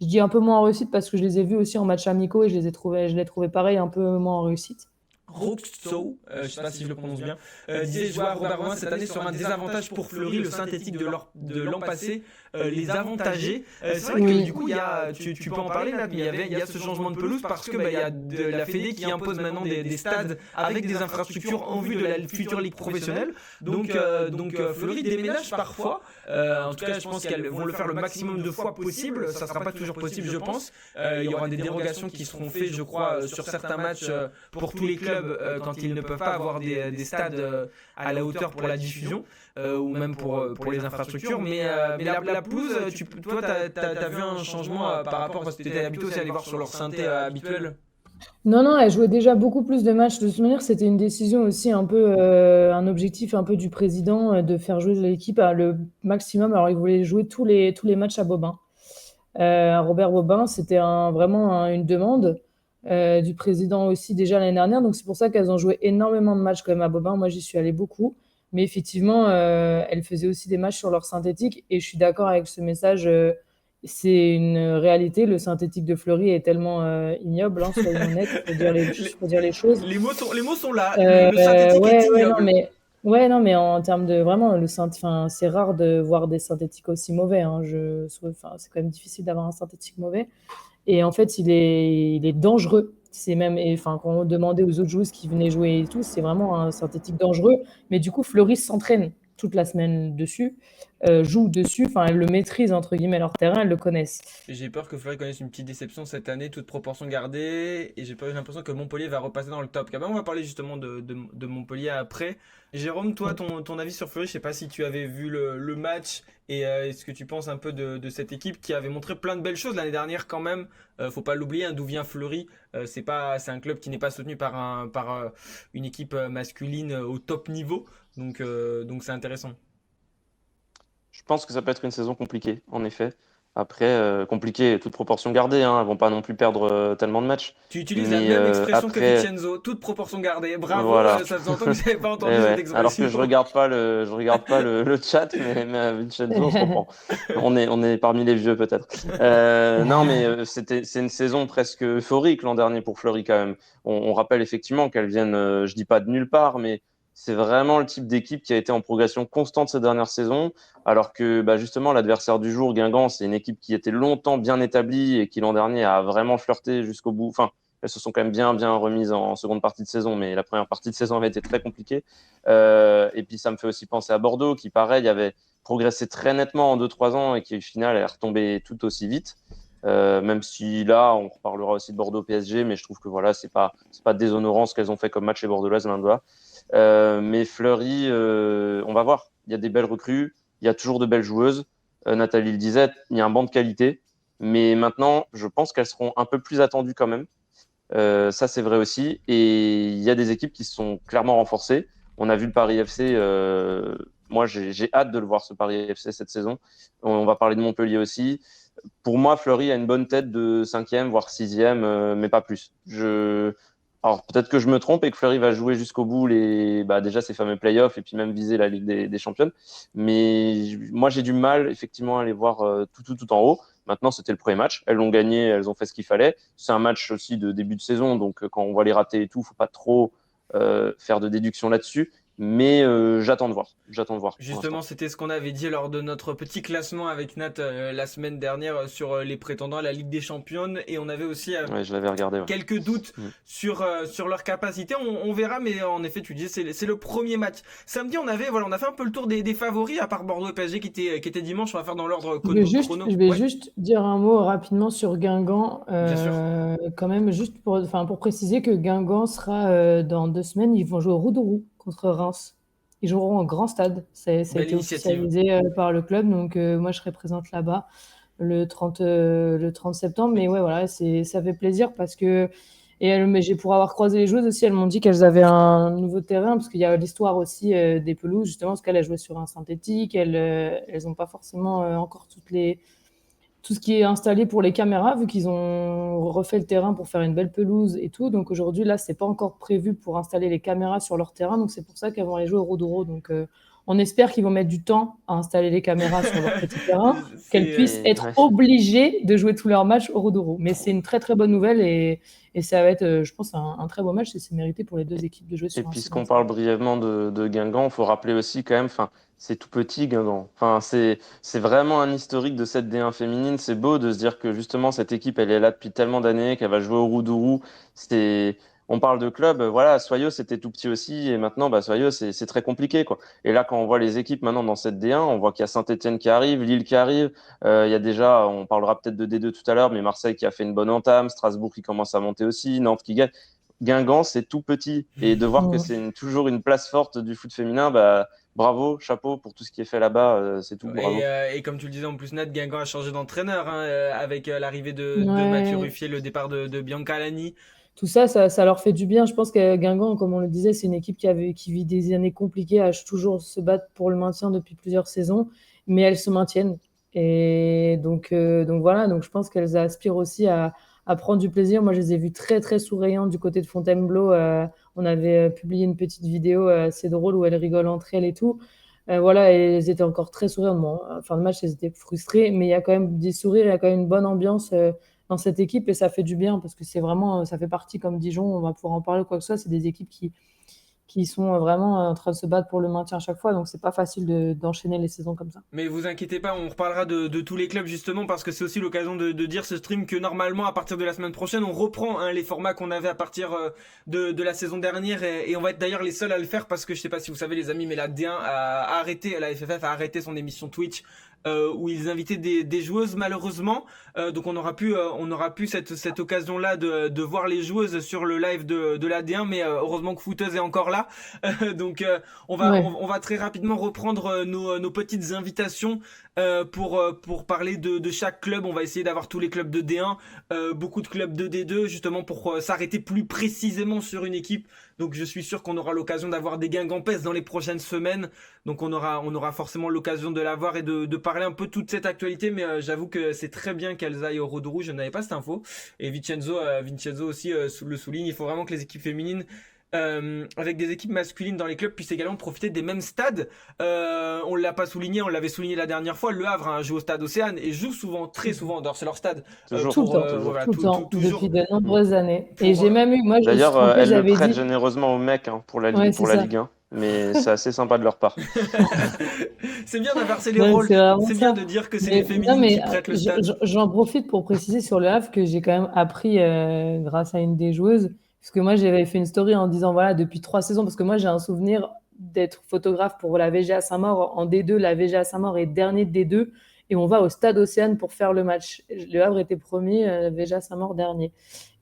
Speaker 2: dis un peu moins en réussite parce que je les ai vus aussi en match amicaux et je les trouvais pareil, un peu moins en réussite.
Speaker 1: Roxo, je sais pas si je le prononce bien, disait je vois Robert Romain cette année sur un désavantage pour Fleury, le synthétique de l'an passé, les avantager. C'est vrai que
Speaker 2: Oui.
Speaker 1: du coup, tu peux en parler là, il y a ce changement de pelouse parce que il y a de la Fédé qui impose maintenant des stades avec des infrastructures en vue de la future ligue professionnelle. Donc Fleury déménage parfois. En tout cas, je pense qu'elles vont le faire le maximum de fois possible. Ça sera pas toujours possible, je pense. Il y aura des dérogations qui seront faites, je crois, sur certains matchs pour tous les clubs quand ils ne peuvent pas avoir des stades à la hauteur pour la diffusion ou même pour les infrastructures. Mais la pelouse, toi, t'as vu un changement par rapport parce que tu étais habitué aussi à aller voir sur leur synthé habituel.
Speaker 2: Non, non, elle jouait déjà beaucoup plus de matchs. De toute manière, c'était une décision aussi un peu, un objectif un peu du président de faire jouer l'équipe à le maximum. Alors, il voulait jouer tous les matchs à Bobin. Robert Bobin, c'était vraiment une demande du président aussi déjà l'année dernière. Donc, c'est pour ça qu'elles ont joué énormément de matchs quand même à Bobin. Moi, j'y suis allée beaucoup. Mais effectivement, elles faisaient aussi des matchs sur leur synthétique. Et je suis d'accord avec ce message. C'est une réalité. Le synthétique de Fleury est tellement ignoble, hein, soyons honnêtes.
Speaker 1: les,
Speaker 2: Faut dire les choses.
Speaker 1: les mots sont là. Le synthétique est
Speaker 2: Ouais, ouais, non,
Speaker 1: ignoble.
Speaker 2: mais ouais, non, mais en termes de vraiment enfin, c'est rare de voir des synthétiques aussi mauvais, hein. Enfin, c'est quand même difficile d'avoir un synthétique mauvais. Et en fait, il est dangereux. C'est même, et, enfin, quand on demandait aux autres joueuses qui venaient jouer et tout, c'est vraiment un synthétique dangereux. Mais du coup, Fleury s'entraîne toute la semaine dessus, joue dessus. Enfin, elles le maîtrisent entre guillemets leur terrain, elles le connaissent.
Speaker 1: J'ai peur que Fleury connaisse une petite déception cette année, toute proportion gardée, et j'ai pas eu l'impression que Montpellier va repasser dans le top. On va parler justement de Montpellier après. Jérôme, toi, ton avis sur Fleury, je sais pas si tu avais vu le match et ce que tu penses un peu de cette équipe qui avait montré plein de belles choses l'année dernière quand même. Faut pas l'oublier, hein, d'où vient Fleury. C'est un club qui n'est pas soutenu par une équipe masculine au top niveau, donc c'est intéressant.
Speaker 3: Je pense que ça peut être une saison compliquée, en effet. Après, compliquée, toute proportion gardée, hein, elles vont pas non plus perdre tellement de matchs.
Speaker 1: Tu utilises la
Speaker 3: Mais
Speaker 1: même expression que
Speaker 3: après,
Speaker 1: Vincenzo, toute proportion gardée. Bravo,
Speaker 3: voilà.
Speaker 1: ça faisait longtemps que je n'avais pas
Speaker 3: Et
Speaker 1: entendu cette
Speaker 3: ouais. Alors que
Speaker 1: expression.
Speaker 3: je regarde pas le chat, mais Vincenzo, on se comprend. On est parmi les vieux peut-être. Non, mais c'est une saison presque euphorique l'an dernier pour Fleury quand même. On rappelle effectivement qu'elles viennent, je dis pas de nulle part, mais c'est vraiment le type d'équipe qui a été en progression constante ces dernières saisons, alors que bah, justement l'adversaire du jour, Guingamp, c'est une équipe qui était longtemps bien établie et qui l'an dernier a vraiment flirté jusqu'au bout. Enfin, elles se sont quand même bien remises en seconde partie de saison, mais la première partie de saison avait été très compliquée. Et puis ça me fait aussi penser à Bordeaux, qui pareil avait progressé très nettement en 2-3 ans et qui au final est retombé tout aussi vite. Même si là, on reparlera aussi de Bordeaux PSG, mais je trouve que voilà, c'est pas déshonorant ce qu'elles ont fait comme match les Bordelaises, loin de là. Mais Fleury, on va voir. Il y a des belles recrues, il y a toujours de belles joueuses. Nathalie le disait, il y a un banc de qualité. Mais maintenant, je pense qu'elles seront un peu plus attendues quand même. Ça, c'est vrai aussi. Et il y a des équipes qui se sont clairement renforcées. On a vu le Paris FC. Moi, j'ai hâte de le voir, ce Paris FC, cette saison. On va parler de Montpellier aussi. Pour moi, Fleury a une bonne tête de 5e, voire 6e, mais pas plus. Alors, peut-être que je me trompe et que Fleury va jouer jusqu'au bout déjà ces fameux playoffs et puis même viser la Ligue des Championnes. Mais moi, j'ai du mal, effectivement, à les voir tout en haut. Maintenant, c'était le premier match. Elles l'ont gagné, elles ont fait ce qu'il fallait. C'est un match aussi de début de saison, donc quand on voit les rater et tout, faut pas trop faire de déduction là-dessus. Mais j'attends de voir pour
Speaker 1: Justement,
Speaker 3: l'instant.
Speaker 1: c'était ce qu'on avait dit lors de notre petit classement avec Nat la semaine dernière sur les prétendants à la Ligue des Champions et on avait aussi
Speaker 3: Ouais, je l'avais regardé, ouais.
Speaker 1: quelques doutes
Speaker 3: Mm.
Speaker 1: sur leur capacité. On verra, mais en effet, tu disais c'est le premier match. Samedi, on a fait un peu le tour des favoris à part Bordeaux et PSG qui était dimanche. On va faire dans l'ordre chrono.
Speaker 2: Je vais
Speaker 1: Ouais,
Speaker 2: juste dire un mot rapidement sur Guingamp,
Speaker 1: bien sûr.
Speaker 2: quand même, juste pour préciser que Guingamp sera dans 2 semaines, ils vont jouer au Roudourou contre Reims. Ils joueront au grand stade. Ça a
Speaker 1: Belle
Speaker 2: été
Speaker 1: initiative.
Speaker 2: officialisé par le club, donc moi je serai présente là-bas le 30 septembre. Mais ouais, voilà, ça fait plaisir parce que. Mais pour avoir croisé les joueuses aussi, elles m'ont dit qu'elles avaient un nouveau terrain, parce qu'il y a l'histoire aussi des pelouses, justement, parce qu'elles elles jouaient sur un synthétique, elles n'ont pas forcément encore tout ce qui est installé pour les caméras, vu qu'ils ont refait le terrain pour faire une belle pelouse et tout. Donc aujourd'hui, là, c'est pas encore prévu pour installer les caméras sur leur terrain. Donc c'est pour ça qu'elles vont aller jouer au Rodoro. Donc on espère qu'ils vont mettre du temps à installer les caméras sur leur petit terrain, qu'elles
Speaker 1: C'est
Speaker 2: puissent
Speaker 3: Et
Speaker 2: être
Speaker 3: ouais.
Speaker 2: obligées de jouer tous leurs matchs au Rodoro. Mais c'est une très très bonne nouvelle et ça va être, je pense, un très beau match et c'est mérité pour les deux équipes de jouer
Speaker 3: Et
Speaker 2: sur un si grand
Speaker 3: puisqu'on parle
Speaker 2: stade.
Speaker 3: brièvement de Guingamp, il faut rappeler aussi quand même, enfin, c'est tout petit Guingamp. Enfin, c'est vraiment un historique de cette D1 féminine. C'est beau de se dire que justement cette équipe, elle est là depuis tellement d'années, qu'elle va jouer au Roudourou. On parle de club, voilà, Soyaux c'était tout petit aussi, et maintenant, bah, Soyaux c'est très compliqué, quoi. Et là, quand on voit les équipes maintenant dans cette D1, on voit qu'il y a Saint-Étienne qui arrive, Lille qui arrive. Il y a déjà, on parlera peut-être de D2 tout à l'heure, mais Marseille qui a fait une bonne entame, Strasbourg qui commence à monter aussi, Nantes qui gagne. Guingamp, c'est tout petit. Et de voir que
Speaker 2: Mm.
Speaker 3: c'est toujours une place forte du foot féminin, bah, bravo, chapeau pour tout ce qui est fait là-bas. C'est tout, bravo.
Speaker 1: Et comme tu le disais en plus, Nat Guingamp a changé d'entraîneur hein, avec l'arrivée de Mathieu
Speaker 2: Ouais.
Speaker 1: Ruffier, le départ de Bianca Lani.
Speaker 2: Tout ça, ça leur fait du bien. Je pense que Guingamp, comme on le disait, c'est une équipe qui vit des années compliquées, à toujours se battre pour le maintien depuis plusieurs saisons, mais elles se maintiennent. Et donc voilà, donc je pense qu'elles aspirent aussi à prendre du plaisir. Moi, je les ai vues très, très souriantes du côté de Fontainebleau. On avait publié une petite vidéo assez drôle où elles rigolent entre elles et tout. Voilà, et elles étaient encore très souriantes. Bon, en fin de match, elles étaient frustrées, mais il y a quand même des sourires, il y a quand même une bonne ambiance dans cette équipe et ça fait du bien parce que c'est vraiment, ça fait partie comme Dijon, on va pouvoir en parler ou quoi que ce soit, c'est des équipes qui sont vraiment en train de se battre pour le maintien à chaque fois, donc c'est pas facile d'enchaîner les saisons comme ça.
Speaker 1: Mais vous inquiétez pas, on reparlera de tous les clubs justement parce que c'est aussi l'occasion de dire ce stream que normalement à partir de la semaine prochaine on reprend hein, les formats qu'on avait à partir de la saison dernière et on va être d'ailleurs les seuls à le faire parce que je sais pas si vous savez les amis mais la D1 a arrêté, la FFF a arrêté son émission Twitch où ils invitaient des joueuses malheureusement donc on aura pu cette occasion là de voir les joueuses sur le live de la D1 mais heureusement que Footeuse est encore là donc
Speaker 2: Ouais.
Speaker 1: on va très rapidement reprendre nos petites invitations pour parler de chaque club. On va essayer d'avoir tous les clubs de D1, beaucoup de clubs de D2, justement pour s'arrêter plus précisément sur une équipe. Donc je suis sûr qu'on aura l'occasion d'avoir des Guingampaises dans les prochaines semaines. Donc on aura forcément l'occasion de l'avoir et de parler un peu de toute cette actualité. Mais j'avoue que c'est très bien qu'elles aillent au Rodou. Je n'avais pas cette info. Et Vincenzo aussi le souligne. Il faut vraiment que les équipes féminines avec des équipes masculines dans les clubs puissent également profiter des mêmes stades. On l'a pas souligné, on l'avait souligné la dernière fois. Le Havre joue au stade Océane et joue souvent, très souvent, dehors c'est leur stade
Speaker 3: Toujours,
Speaker 2: Tout le temps,
Speaker 3: toujours.
Speaker 1: voilà,
Speaker 2: tout le temps, depuis
Speaker 1: toujours
Speaker 2: de
Speaker 3: Mm.
Speaker 2: nombreuses années. Et
Speaker 1: pour
Speaker 2: j'ai même eu, moi je me suis
Speaker 3: D'ailleurs,
Speaker 2: trompée,
Speaker 3: elle le
Speaker 2: j'avais
Speaker 3: prête
Speaker 2: dit,
Speaker 3: généreusement aux mecs hein,
Speaker 2: ouais, c'est
Speaker 3: pour la
Speaker 2: ça.
Speaker 3: Ligue 1. Mais c'est assez sympa de leur part.
Speaker 1: c'est bien d'inverser les
Speaker 2: Ouais,
Speaker 1: rôles.
Speaker 2: c'est vraiment
Speaker 1: C'est bien
Speaker 2: ça.
Speaker 1: de dire que c'est les
Speaker 2: Mais non,
Speaker 1: féminines
Speaker 2: mais
Speaker 1: qui prêtent le stade.
Speaker 2: j'en profite pour préciser sur le Havre que j'ai quand même appris grâce à une des joueuses, parce que moi j'avais fait une story en disant voilà depuis 3 saisons, parce que moi j'ai un souvenir d'être photographe pour la VGA Saint-Maur en D2, la VGA Saint-Maur est dernier de D2, et on va au stade Océane pour faire le match. Le Havre était premier, VGA Saint-Maur dernier.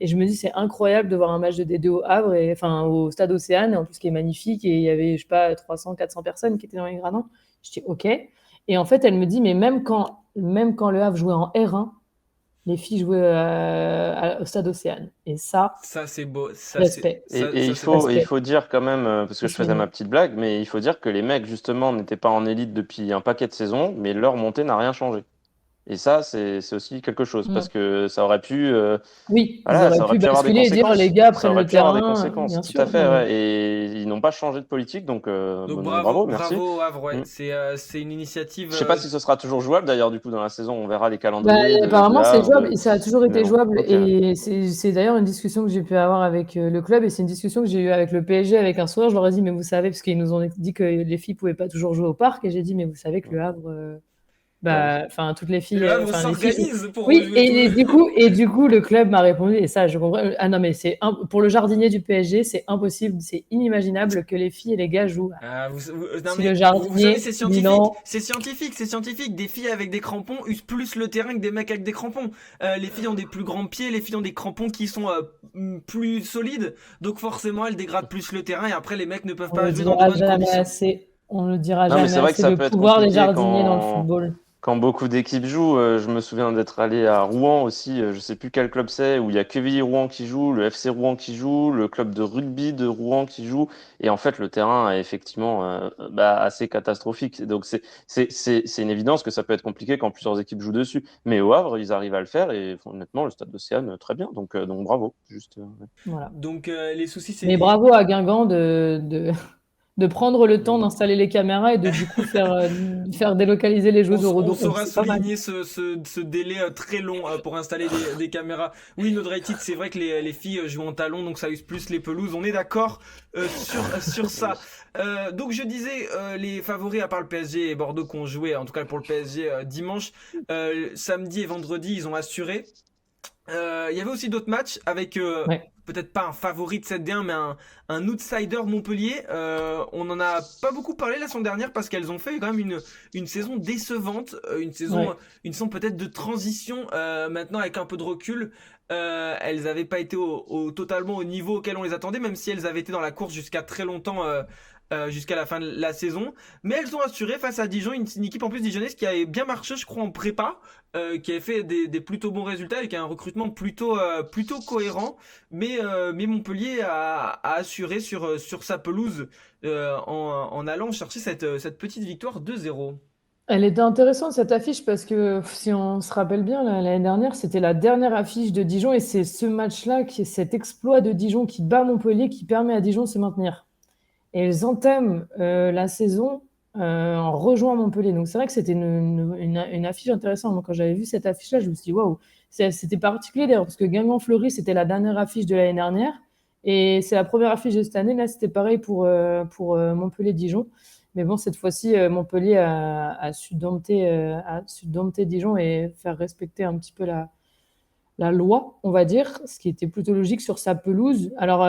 Speaker 2: Et je me dis c'est incroyable de voir un match de D2 au Havre, enfin au stade Océane, et en plus qui est magnifique, et il y avait je sais pas 300, 400 personnes qui étaient dans les gradins. Je dis ok. Et en fait, elle me dit, mais même quand le Havre jouait en R1, les filles jouaient au Stade Océane. Et ça,
Speaker 1: Ça c'est beau,
Speaker 2: respect.
Speaker 3: Et
Speaker 1: ça c'est beau.
Speaker 3: il
Speaker 2: Respect.
Speaker 3: faut dire quand même, parce que je faisais ma
Speaker 2: Franchement.
Speaker 3: petite blague, mais il faut dire que les mecs, justement, n'étaient pas en élite depuis un paquet de saisons, mais leur montée n'a rien changé. Et ça, c'est aussi quelque chose, parce
Speaker 2: Mm.
Speaker 3: que ça aurait pu,
Speaker 2: Oui, ils
Speaker 3: voilà,
Speaker 2: auraient
Speaker 3: ça aurait
Speaker 2: pu
Speaker 3: pu avoir des
Speaker 2: basculer et dire les
Speaker 3: conséquences.
Speaker 2: gars
Speaker 3: Ça
Speaker 2: prennent le
Speaker 3: aurait pu avoir des
Speaker 2: terrain,
Speaker 3: conséquences,
Speaker 2: bien
Speaker 3: tout à
Speaker 2: sûr.
Speaker 3: fait,
Speaker 2: Non, mais
Speaker 3: ouais. Et ils n'ont pas changé de politique, donc,
Speaker 1: Donc
Speaker 3: donc bravo,
Speaker 1: bravo,
Speaker 3: merci.
Speaker 1: bravo au Havre, ouais.
Speaker 3: Mm.
Speaker 1: C'est une initiative.
Speaker 3: Je sais pas si ce sera toujours jouable, d'ailleurs, du coup, dans la saison, on verra les
Speaker 2: bah,
Speaker 3: calendriers du
Speaker 2: apparemment, c'est
Speaker 3: Havre,
Speaker 2: jouable et ça a toujours
Speaker 3: mais
Speaker 2: été
Speaker 3: bon,
Speaker 2: jouable.
Speaker 3: ok.
Speaker 2: Et c'est d'ailleurs une discussion que j'ai pu avoir avec le club et c'est une discussion que j'ai eue avec le PSG avec un soir. Je leur ai dit, mais vous savez, parce qu'ils nous ont dit que les filles pouvaient pas toujours jouer au parc. Et j'ai dit, mais vous savez que le Havre,
Speaker 3: Bah oui.
Speaker 2: bah, enfin, toutes les filles,
Speaker 1: Le Havre
Speaker 2: enfin, les filles jouent.
Speaker 1: s'organise pour
Speaker 2: Oui,
Speaker 1: jouer tout.
Speaker 2: et du coup, le club m'a répondu, et ça, je comprends. Ah non, mais pour le jardinier du PSG, c'est impossible, c'est inimaginable que les filles et les gars jouent.
Speaker 1: Ah, non
Speaker 2: Si
Speaker 1: mais
Speaker 2: le
Speaker 1: vous savez
Speaker 2: jardinier
Speaker 1: c'est
Speaker 2: dit
Speaker 1: scientifique,
Speaker 2: non,
Speaker 1: c'est scientifique, c'est scientifique. Des filles avec des crampons usent plus le terrain que des mecs avec des crampons. Les filles ont des plus grands pieds, les filles ont des crampons qui sont plus solides, donc forcément elles dégradent plus le terrain et après les mecs ne peuvent
Speaker 2: on
Speaker 1: pas
Speaker 2: le
Speaker 1: jouer dans de
Speaker 2: dira
Speaker 1: bonnes
Speaker 2: jamais
Speaker 1: conditions.
Speaker 2: assez. On le dira
Speaker 3: Non, mais
Speaker 2: jamais
Speaker 3: c'est vrai que
Speaker 2: assez,
Speaker 3: ça
Speaker 2: le
Speaker 3: peut être
Speaker 2: pouvoir des
Speaker 3: compliqué
Speaker 2: jardiniers dans le football.
Speaker 3: quand beaucoup d'équipes jouent. Je me souvien d'être allé à Rouen aussi, je sais plus quel club c'est, où il y a Quevilly-Rouen qui joue, le FC Rouen qui joue, le club de rugby de Rouen qui joue, et en fait le terrain est effectivement assez catastrophique. Donc c'est une évidence que ça peut être compliqué quand plusieurs équipes jouent dessus. Mais au Havre, ils arrivent à le faire, et honnêtement, le stade d'Océane, très bien. Donc bravo. Juste, ouais.
Speaker 2: Voilà.
Speaker 1: Donc les soucis
Speaker 2: Mais
Speaker 1: c'est
Speaker 2: bravo à Guingamp de prendre le temps
Speaker 1: de-
Speaker 2: d'installer les caméras et de du coup faire délocaliser les joueuses au
Speaker 1: On
Speaker 2: redon.
Speaker 1: saura
Speaker 2: C'est pas mal.
Speaker 1: souligner ce délai très long pour installer des caméras. Oui, Nodraitit, c'est vrai que les filles jouent en talons, donc ça use plus les pelouses. On est d'accord sur ça. Donc je disais, les favoris, à part le PSG et Bordeaux qui ont joué, en tout cas pour le PSG dimanche, samedi et vendredi, ils ont assuré. Il y avait aussi d'autres matchs avec
Speaker 2: Ouais.
Speaker 1: peut-être pas un favori de cette D1, mais un outsider Montpellier. On n'en a pas beaucoup parlé la semaine dernière parce qu'elles ont fait quand même une saison décevante,
Speaker 2: Ouais.
Speaker 1: une saison peut-être de transition. Maintenant, avec un peu de recul, elles n'avaient pas été totalement au niveau auquel on les attendait, même si elles avaient été dans la course jusqu'à très longtemps. Jusqu'à la fin de la saison, mais elles ont assuré face à Dijon, une équipe en plus dijonnaise qui avait bien marché, je crois, en prépa, qui avait fait des plutôt bons résultats avec un recrutement plutôt cohérent. Mais Montpellier a assuré sur sa pelouse en allant chercher cette petite victoire 2-0.
Speaker 2: Elle était intéressante cette affiche parce que si on se rappelle bien, l'année dernière, c'était la dernière affiche de Dijon et c'est ce match-là, cet exploit de Dijon qui bat Montpellier qui permet à Dijon de se maintenir. Et elles entament la saison en rejoignant Montpellier. Donc c'est vrai que c'était une affiche intéressante. Moi, quand j'avais vu cette affiche-là, je me suis dit waouh, c'était particulier d'ailleurs parce que Guingamp-Fleury, c'était la dernière affiche de l'année dernière et c'est la première affiche de cette année. Là, c'était pareil pour Montpellier-Dijon. Mais bon, cette fois-ci, Montpellier a su dompter Dijon et faire respecter un petit peu la loi, on va dire, ce qui était plutôt logique sur sa pelouse. Alors,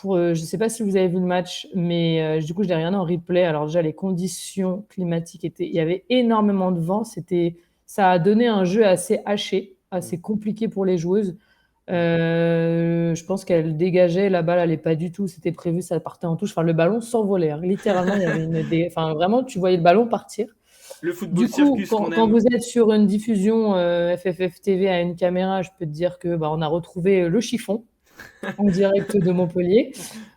Speaker 2: je ne sais pas si vous avez vu le match, mais du coup, je l'ai regardé en replay. Alors déjà, les conditions climatiques il y avait énormément de vent. Ça a donné un jeu assez haché, assez compliqué pour les joueuses. Je pense qu'elle dégageait la balle, elle n'est pas du tout. C'était prévu, ça partait en touche. Enfin, le ballon s'envolait, hein. Littéralement, il y avait enfin, vraiment, tu voyais le ballon partir.
Speaker 1: Le football
Speaker 2: Du coup,
Speaker 1: circus qu'on
Speaker 2: quand
Speaker 1: aime.
Speaker 2: vous êtes sur une diffusion FFF TV à une caméra, je peux te dire que bah, on a retrouvé le chiffon en direct de Montpellier.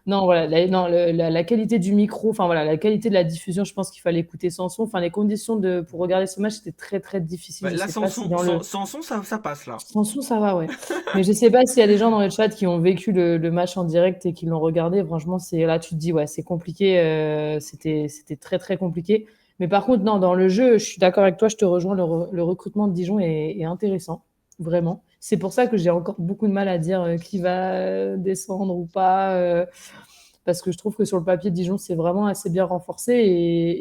Speaker 2: Non, voilà, non, la qualité du micro, enfin voilà, la qualité de la diffusion, je pense qu'il fallait écouter sans son. Enfin, les conditions pour regarder ce match, c'était très très difficile.
Speaker 1: Bah,
Speaker 2: Je
Speaker 1: là,
Speaker 2: sais pas si dans le
Speaker 1: sans son, ça passe là.
Speaker 2: sans son, ça va, ouais. Mais je sais pas s'il y a des gens dans le chat qui ont vécu le match en direct et qui l'ont regardé. Franchement, c'est là, tu te dis, ouais, c'est compliqué. C'était très très compliqué. Mais par contre, non, dans le jeu, je suis d'accord avec toi. Je te rejoins. Le recrutement de Dijon est intéressant, vraiment. C'est pour ça que j'ai encore beaucoup de mal à dire qui va descendre ou pas, parce que je trouve que sur le papier, Dijon c'est vraiment assez bien renforcé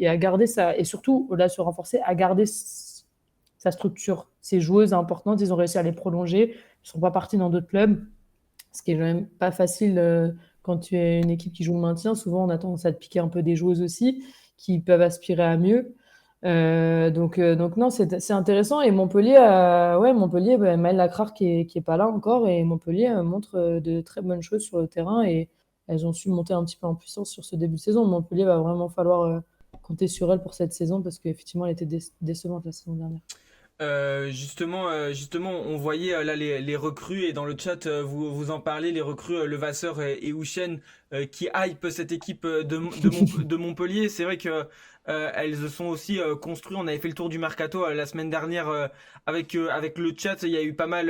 Speaker 2: et à garder ça. Et surtout, au-delà de se renforcer, à garder sa structure. Ces joueuses importantes, ils ont réussi à les prolonger. Ils ne sont pas partis dans d'autres clubs, ce qui est quand même pas facile quand tu es une équipe qui joue le maintien. Souvent, on a tendance à te piquer un peu des joueuses aussi, qui peuvent aspirer à mieux. Donc non, c'est intéressant. Et Montpellier, Montpellier, bah, Maëlle Lacrar qui est pas là encore, et Montpellier montre de très bonnes choses sur le terrain et elles ont su monter un petit peu en puissance sur ce début de saison. Montpellier va vraiment falloir compter sur elle pour cette saison parce qu'effectivement, elle était décevante la saison dernière.
Speaker 1: Justement, on voyait là les recrues et dans le chat vous en parlez, les recrues Levasseur et Houchen qui hype cette équipe de Montpellier. C'est vrai que elles se sont aussi construites. On avait fait le tour du mercato la semaine dernière avec le chat. Il y a eu pas mal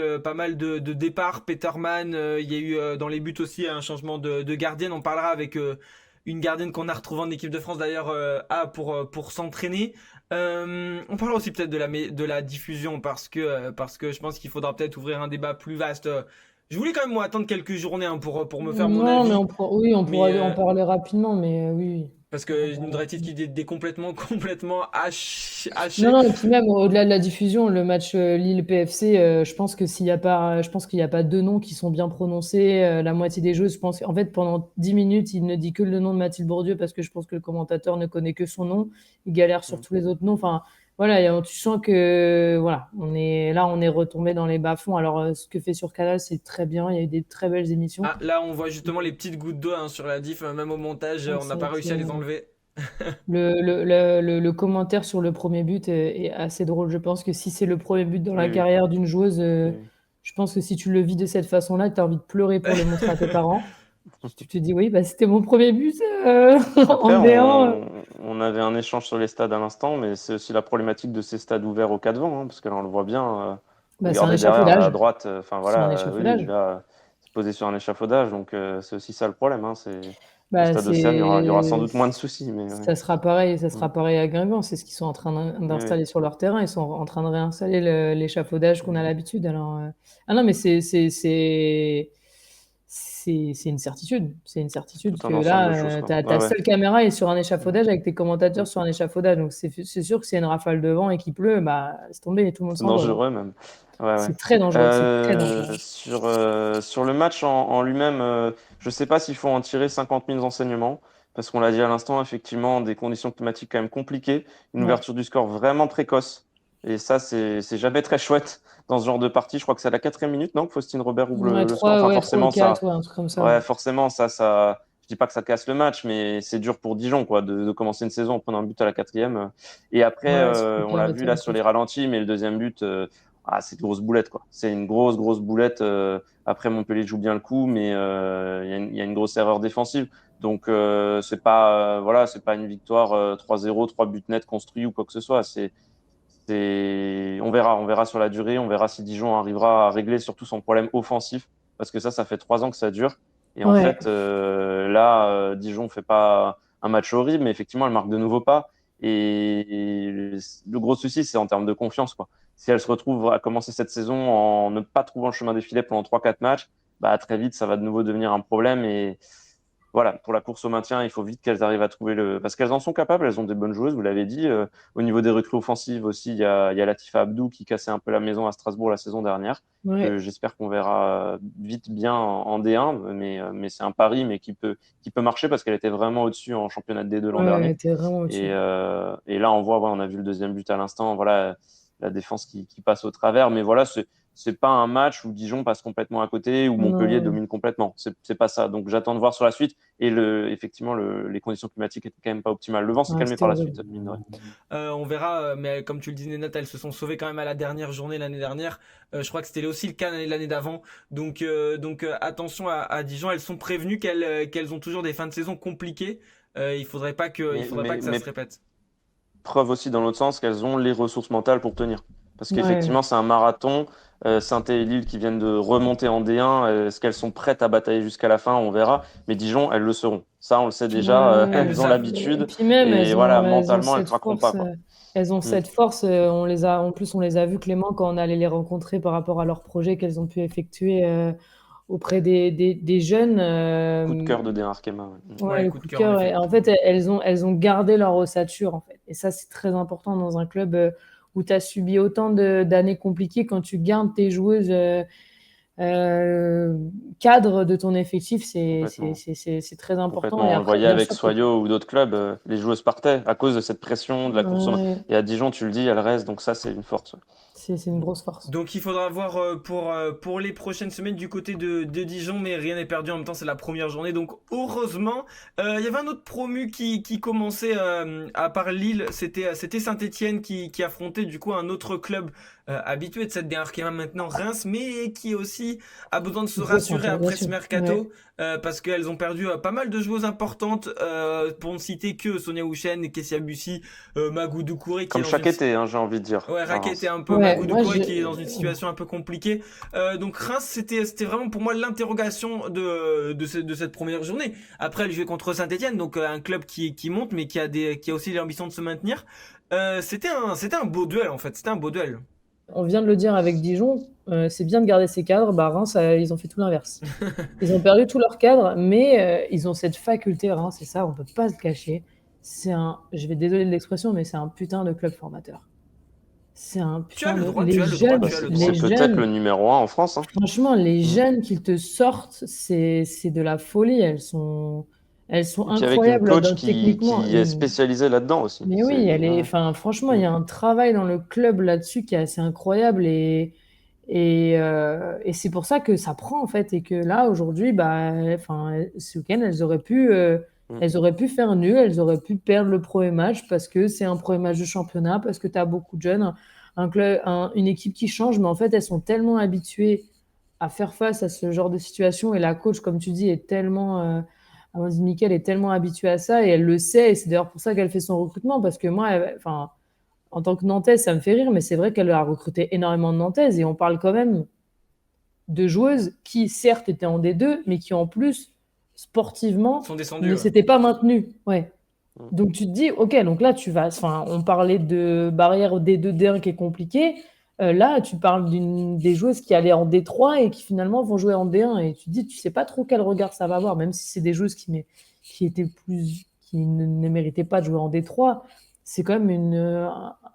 Speaker 1: de départs. Peterman, il y a eu dans les buts aussi un changement de gardienne. On parlera avec une gardienne qu'on a retrouvée en équipe de France d'ailleurs pour s'entraîner. On parlera aussi peut-être de la diffusion parce que je pense qu'il faudra peut-être ouvrir un débat plus vaste. Je voulais quand même moi attendre quelques journées hein, pour me faire mon
Speaker 2: Non, mais
Speaker 1: avis,
Speaker 2: oui, on
Speaker 1: mais
Speaker 2: pourra en parler rapidement, mais oui, oui.
Speaker 1: parce
Speaker 2: On en
Speaker 1: que une
Speaker 2: parlera
Speaker 1: directive
Speaker 2: rapidement.
Speaker 1: qui est complètement
Speaker 2: Non,
Speaker 1: hachée.
Speaker 2: non, et puis même au-delà de la diffusion, le match Lille-PFC, je pense que s'il y a pas, je pense qu'il n'y a pas deux noms qui sont bien prononcés, la moitié des joueuses, je pense qu'en fait, pendant 10 minutes, il ne dit que le nom de Mathilde Bourdieu parce que je pense que le commentateur ne connaît que son nom. Il galère sur
Speaker 3: Mm.
Speaker 2: tous les autres noms. Enfin, voilà, tu sens que, voilà, on est retombé dans les bas-fonds. Alors, ce que fait sur Canal, c'est très bien. Il y a eu des très belles émissions.
Speaker 1: Ah, là on voit justement les petites gouttes d'eau hein, sur la diff, même au montage,
Speaker 2: Donc,
Speaker 1: on n'a
Speaker 2: c'est
Speaker 1: pas
Speaker 2: vrai que
Speaker 1: réussi à les enlever.
Speaker 2: le commentaire sur le premier but est assez drôle. Je pense que si c'est le premier but dans la
Speaker 3: Oui, oui,
Speaker 2: carrière d'une joueuse,
Speaker 3: oui.
Speaker 2: je pense que si tu le vis de cette façon-là, tu as envie de pleurer pour le montrer à tes parents. Tu te dis, oui, bah, c'était mon premier but
Speaker 3: Après,
Speaker 2: en D1.
Speaker 3: on avait un échange sur les stades à l'instant, mais c'est aussi la problématique de ces stades ouverts au cas de vent, hein, parce que là, on le voit bien.
Speaker 2: Bah, c'est un
Speaker 3: Regardez derrière, là, à
Speaker 2: échafaudage.
Speaker 3: droite, enfin
Speaker 2: C'est un
Speaker 3: voilà, oui,
Speaker 2: échafaudage.
Speaker 3: là, c'est posé sur un échafaudage, donc c'est aussi ça le problème. Hein, c'est au
Speaker 2: Bah,
Speaker 3: stade Océane, il y aura sans doute moins de soucis, mais ouais.
Speaker 2: ça
Speaker 3: Mm.
Speaker 2: sera pareil à Guingamp. C'est ce qu'ils sont en train
Speaker 3: Oui, oui.
Speaker 2: d'installer sur leur terrain. Ils sont en train de réinstaller l'échafaudage qu'on a
Speaker 3: Mm.
Speaker 2: l'habitude. Alors, ah non, mais c'est une certitude. C'est une certitude
Speaker 3: Tout un
Speaker 2: que
Speaker 3: ensemble de
Speaker 2: là,
Speaker 3: choses, quoi.
Speaker 2: ta
Speaker 3: Ouais, ouais.
Speaker 2: seule caméra est sur un
Speaker 3: Mm.
Speaker 2: échafaudage avec tes commentateurs
Speaker 3: Mm.
Speaker 2: sur un échafaudage. Donc, c'est sûr que s'il y a une rafale de vent et qu'il pleut, bah, laisse tomber, tout le monde
Speaker 3: C'est
Speaker 2: s'envole, hein.
Speaker 3: dangereux même. Ouais, ouais.
Speaker 2: C'est très dangereux. C'est très dangereux.
Speaker 3: Sur le match en lui-même, je ne sais pas s'il faut en tirer 50 000 enseignements, parce qu'on l'a dit à l'instant, effectivement, des conditions climatiques quand même compliquées, une
Speaker 2: Ouais.
Speaker 3: ouverture du score vraiment précoce. Et ça, c'est jamais très chouette dans ce genre de partie. Je crois que c'est à la 4e minute, non, que Faustine Robert ouvre
Speaker 2: Ouais,
Speaker 3: le score. Enfin,
Speaker 2: 3 ou
Speaker 3: forcément,
Speaker 2: 4,
Speaker 3: ça,
Speaker 2: ouais, un truc comme ça. Ouais.
Speaker 3: ouais, forcément, je dis pas que ça casse le match, mais c'est dur pour Dijon, quoi, de commencer une saison en prenant un but à la 4e. Et après,
Speaker 2: Ouais, surtout
Speaker 3: on
Speaker 2: qu'il a
Speaker 3: l'a vu
Speaker 2: arrêté
Speaker 3: là
Speaker 2: en
Speaker 3: sur
Speaker 2: plus.
Speaker 3: les ralentis, mais le deuxième but, c'est une grosse boulette, quoi. C'est une grosse, grosse boulette. Après, Montpellier joue bien le coup, mais il y a une grosse erreur défensive. Donc, voilà, c'est pas une victoire 3-0, 3 buts nets construits ou quoi que ce soit. On verra sur la durée, on verra si Dijon arrivera à régler surtout son problème offensif, parce que ça fait 3 ans que ça dure. Et en
Speaker 2: Ouais.
Speaker 3: fait, là, Dijon fait pas un match horrible, mais effectivement, elle marque de nouveaux pas. Et le gros souci, c'est en termes de confiance, quoi. Si elle se retrouve à commencer cette saison en ne pas trouvant le chemin des filets pendant 3-4 matchs, bah, très vite, ça va de nouveau devenir un problème. Et voilà, pour la course au maintien, il faut vite qu'elles arrivent à trouver le. Parce qu'elles en sont capables, elles ont des bonnes joueuses, vous l'avez dit. Au niveau des recrues offensives aussi, il y a Latifa Abdou qui cassait un peu la maison à Strasbourg la saison dernière, que
Speaker 2: Ouais.
Speaker 3: j'espère qu'on verra vite bien en D1, mais c'est un pari, mais qui peut marcher parce qu'elle était vraiment au-dessus en championnat de D2 l'an
Speaker 2: Ouais, elle
Speaker 3: dernier.
Speaker 2: était vraiment au-dessus.
Speaker 3: Et là, on voit, ouais, on a vu le deuxième but à l'instant, voilà, la défense qui passe au travers, mais voilà, c'est pas un match où Dijon passe complètement à côté, où Montpellier
Speaker 2: Non.
Speaker 3: domine complètement. C'est pas ça. Donc j'attends de voir sur la suite. Et effectivement, les conditions climatiques étaient quand même pas optimales. Le vent s'est
Speaker 2: Ouais,
Speaker 3: calmé
Speaker 2: c'était
Speaker 3: par la
Speaker 2: horrible.
Speaker 3: suite, mine de rien.
Speaker 1: On verra, mais comme tu le dis, Nénat, elles se sont sauvées quand même à la dernière journée l'année dernière. Je crois que c'était aussi le cas l'année d'avant. Donc attention à Dijon, elles sont prévenues qu'elles ont toujours des fins de saison compliquées. Il faudrait pas que ça se
Speaker 3: Mais
Speaker 1: répète.
Speaker 3: preuve aussi dans l'autre sens qu'elles ont les ressources mentales pour tenir. Parce
Speaker 2: Ouais.
Speaker 3: qu'effectivement, c'est un marathon. Saint et Lille qui viennent de remonter en D1, est-ce qu'elles sont prêtes à batailler jusqu'à la fin? On verra. Mais Dijon, elles le seront. Ça, on le sait déjà.
Speaker 2: Ouais.
Speaker 1: Elles le
Speaker 3: Elles ont
Speaker 1: savent.
Speaker 2: Et
Speaker 3: l'habitude.
Speaker 2: puis même,
Speaker 3: Et voilà,
Speaker 2: elles ont
Speaker 3: mentalement, elles
Speaker 2: cette
Speaker 3: craqueront pas,
Speaker 2: force.
Speaker 3: quoi.
Speaker 2: Elles ont
Speaker 3: Mm.
Speaker 2: cette force. En plus, on les a vues, Clément, quand on allait les rencontrer par rapport à leurs projets qu'elles ont pu effectuer auprès des jeunes.
Speaker 3: Coup de cœur de D1 Arkema. Ouais. Mm.
Speaker 2: Ouais,
Speaker 1: Ouais,
Speaker 2: le
Speaker 1: coup de
Speaker 2: coup de
Speaker 1: cœur en
Speaker 2: cœur.
Speaker 1: effet.
Speaker 2: Et en fait, elles ont gardé leur ossature, en fait. Et ça, c'est très important dans un club où tu as subi autant d'années compliquées. Quand tu gardes tes joueuses euh, cadres de ton effectif,
Speaker 3: Complètement.
Speaker 2: c'est très important. Et
Speaker 3: Complètement. On le
Speaker 2: après,
Speaker 3: voyait
Speaker 2: bien
Speaker 3: avec
Speaker 2: sûr que.
Speaker 3: Soyo ou d'autres clubs, les joueuses partaient à cause de cette pression, de la course au maintien.
Speaker 2: Ouais,
Speaker 3: Et à Dijon, tu le dis, elle reste, donc ça, c'est une force. Ouais.
Speaker 2: C'est une grosse force.
Speaker 1: Donc il faudra voir pour les prochaines semaines du côté de Dijon, mais rien n'est perdu en même temps, c'est la première journée. Donc heureusement, il y avait un autre promu qui commençait à part Lille, c'était Saint-Étienne qui affrontait du coup un autre club habitué de cette dernière qui est maintenant Reims, mais qui aussi a besoin de se
Speaker 2: Grosse
Speaker 1: rassurer après ce
Speaker 2: interrogation.
Speaker 1: mercato.
Speaker 2: Ouais.
Speaker 1: Parce qu'elles ont perdu pas mal de joueuses importantes, pour ne citer que Sonia Houchen, Kessia Bussi, Magou Doucouré qui est
Speaker 3: Comme
Speaker 1: dans
Speaker 3: chaque
Speaker 1: une
Speaker 3: été, hein, j'ai envie de dire.
Speaker 1: Ouais,
Speaker 3: à
Speaker 1: Raquette est
Speaker 3: Reims.
Speaker 1: un peu
Speaker 2: Ouais,
Speaker 1: Magou
Speaker 2: moi,
Speaker 1: Doucouré qui est dans une situation un peu compliquée. Donc Reims, c'était vraiment pour moi l'interrogation de cette première journée. Après, elle jouait contre Saint-Etienne, donc un club qui monte, mais qui a aussi l'ambition de se maintenir. C'était un beau duel en fait. C'était un beau duel.
Speaker 2: on vient de le dire avec Dijon, c'est bien de garder ses cadres. Bah, Reims, ils ont fait tout l'inverse. Ils ont perdu tous leurs cadres, mais ils ont cette faculté, Reims, c'est ça, on peut pas se le cacher. Je vais désolé de l'expression, mais c'est un putain de club formateur. C'est un
Speaker 1: Tu as
Speaker 2: putain
Speaker 1: le
Speaker 2: de.
Speaker 1: droit, tu as le droit, tu as le
Speaker 3: C'est
Speaker 1: droit.
Speaker 2: Les
Speaker 3: peut-être le
Speaker 2: jeunes,
Speaker 3: numéro 1 en France. Hein.
Speaker 2: franchement, les
Speaker 3: Mm.
Speaker 2: jeunes qu'ils te sortent, c'est de la folie. Elles sont
Speaker 3: Et puis avec une
Speaker 2: incroyables
Speaker 3: coach
Speaker 2: techniquement.
Speaker 3: qui est spécialisée là-dedans aussi.
Speaker 2: Mais oui,
Speaker 3: Ouais.
Speaker 2: enfin, franchement, il y
Speaker 3: Mm.
Speaker 2: a un travail dans le club là-dessus qui est assez incroyable et c'est pour ça que ça prend en fait et que là aujourd'hui, bah, enfin, ce week-end,
Speaker 3: Mm.
Speaker 2: elles auraient pu faire nul, elles auraient pu perdre le premier match parce que c'est un premier match de championnat, parce que tu as beaucoup de jeunes, une équipe qui change, mais en fait, elles sont tellement habituées à faire face à ce genre de situation et la coach, comme tu dis, est tellement Amandine Miquel est tellement habituée à ça et elle le sait et c'est d'ailleurs pour ça qu'elle fait son recrutement parce que moi, enfin, en tant que Nantaise, ça me fait rire, mais c'est vrai qu'elle a recruté énormément de Nantaises et on parle quand même de joueuses qui, certes, étaient en D2, mais qui en plus,
Speaker 1: Ils
Speaker 2: sportivement,
Speaker 1: sont descendus.
Speaker 2: ne
Speaker 1: Ouais.
Speaker 2: s'étaient pas maintenues. Ouais.
Speaker 3: Mm.
Speaker 2: Donc tu te dis, ok, donc là, enfin, on parlait de barrière D2, D1 qui est compliquée. Là, tu parles des joueuses qui allaient en D3 et qui finalement vont jouer en D1. Et tu te dis, tu sais pas trop quel regard ça va avoir, même si c'est des joueuses qui ne méritaient pas de jouer en D3. C'est quand même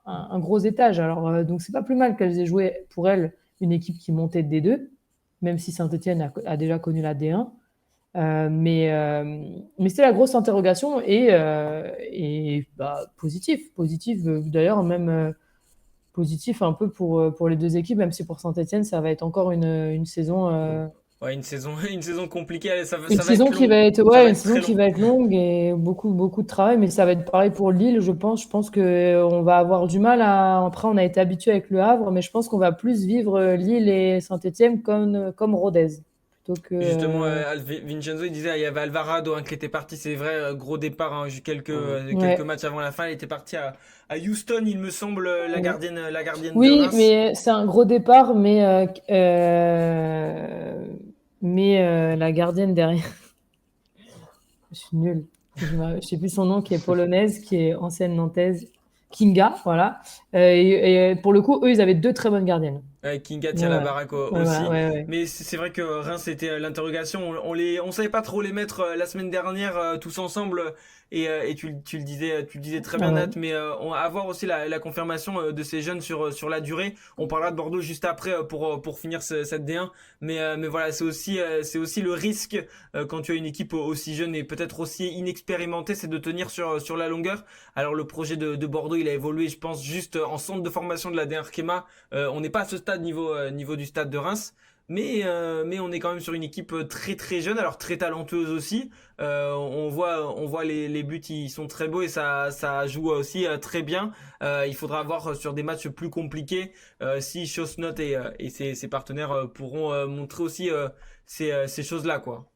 Speaker 2: un gros étage. Alors, donc c'est pas plus mal qu'elles aient joué pour elles une équipe qui montait de D2, même si Saint-Etienne a déjà connu la D1. Mais c'était la grosse interrogation et bah, positif d'ailleurs même positif un peu pour les deux équipes, même si pour Saint-Etienne ça va être encore une saison
Speaker 1: Ouais, une saison compliquée.
Speaker 2: une
Speaker 1: Ça va être
Speaker 2: saison qui
Speaker 1: long.
Speaker 2: va être
Speaker 1: Ça
Speaker 2: ouais
Speaker 1: va
Speaker 2: une
Speaker 1: être
Speaker 2: saison
Speaker 1: très
Speaker 2: qui
Speaker 1: long.
Speaker 2: va être longue et beaucoup de travail, mais ça va être pareil pour Lille, je pense. Je pense que on va avoir du mal à après on a été habitué avec le Havre, mais je pense qu'on va plus vivre Lille et Saint-Etienne comme Rodez plutôt que
Speaker 1: Justement, Vincenzo il disait il y avait Alvarado, hein, qui était parti, c'est vrai, gros départ, hein,
Speaker 3: Mm.
Speaker 1: quelques
Speaker 2: ouais.
Speaker 1: matchs avant la fin, il était parti à Houston, il me semble, la gardienne de
Speaker 2: Oui,
Speaker 1: Reims.
Speaker 2: mais c'est un gros départ, mais la gardienne derrière, je suis nulle. Je sais plus son nom, qui est polonaise, qui est ancienne nantaise, Kinga, voilà. Et pour le coup, eux, ils avaient deux très bonnes gardiennes.
Speaker 1: Kinga
Speaker 2: Ouais,
Speaker 1: tient la
Speaker 2: ouais,
Speaker 1: baraque
Speaker 2: ouais, voilà,
Speaker 1: aussi.
Speaker 2: ouais, ouais.
Speaker 1: Mais c'est vrai que Reims c'était l'interrogation. On savait pas trop les mettre la semaine dernière tous ensemble. Et tu le disais très
Speaker 2: Ah
Speaker 1: bien
Speaker 2: ouais.
Speaker 1: Nat. Mais on va avoir aussi la confirmation de ces jeunes sur la durée. On parlera de Bordeaux juste après pour finir cette D1. Mais voilà, c'est aussi le risque quand tu as une équipe aussi jeune et peut-être aussi inexpérimentée, c'est de tenir sur la longueur. Alors le projet de Bordeaux, il a évolué, je pense, juste en centre de formation de la D1 Arkema. On n'est pas à ce stade niveau du stade de Reims, mais on est quand même sur une équipe très très jeune, alors très talentueuse aussi. On voit les buts, ils sont très beaux et ça joue aussi très bien. Il faudra voir sur des matchs plus compliqués si Chosnot et ses partenaires pourront montrer aussi ces choses-là, quoi.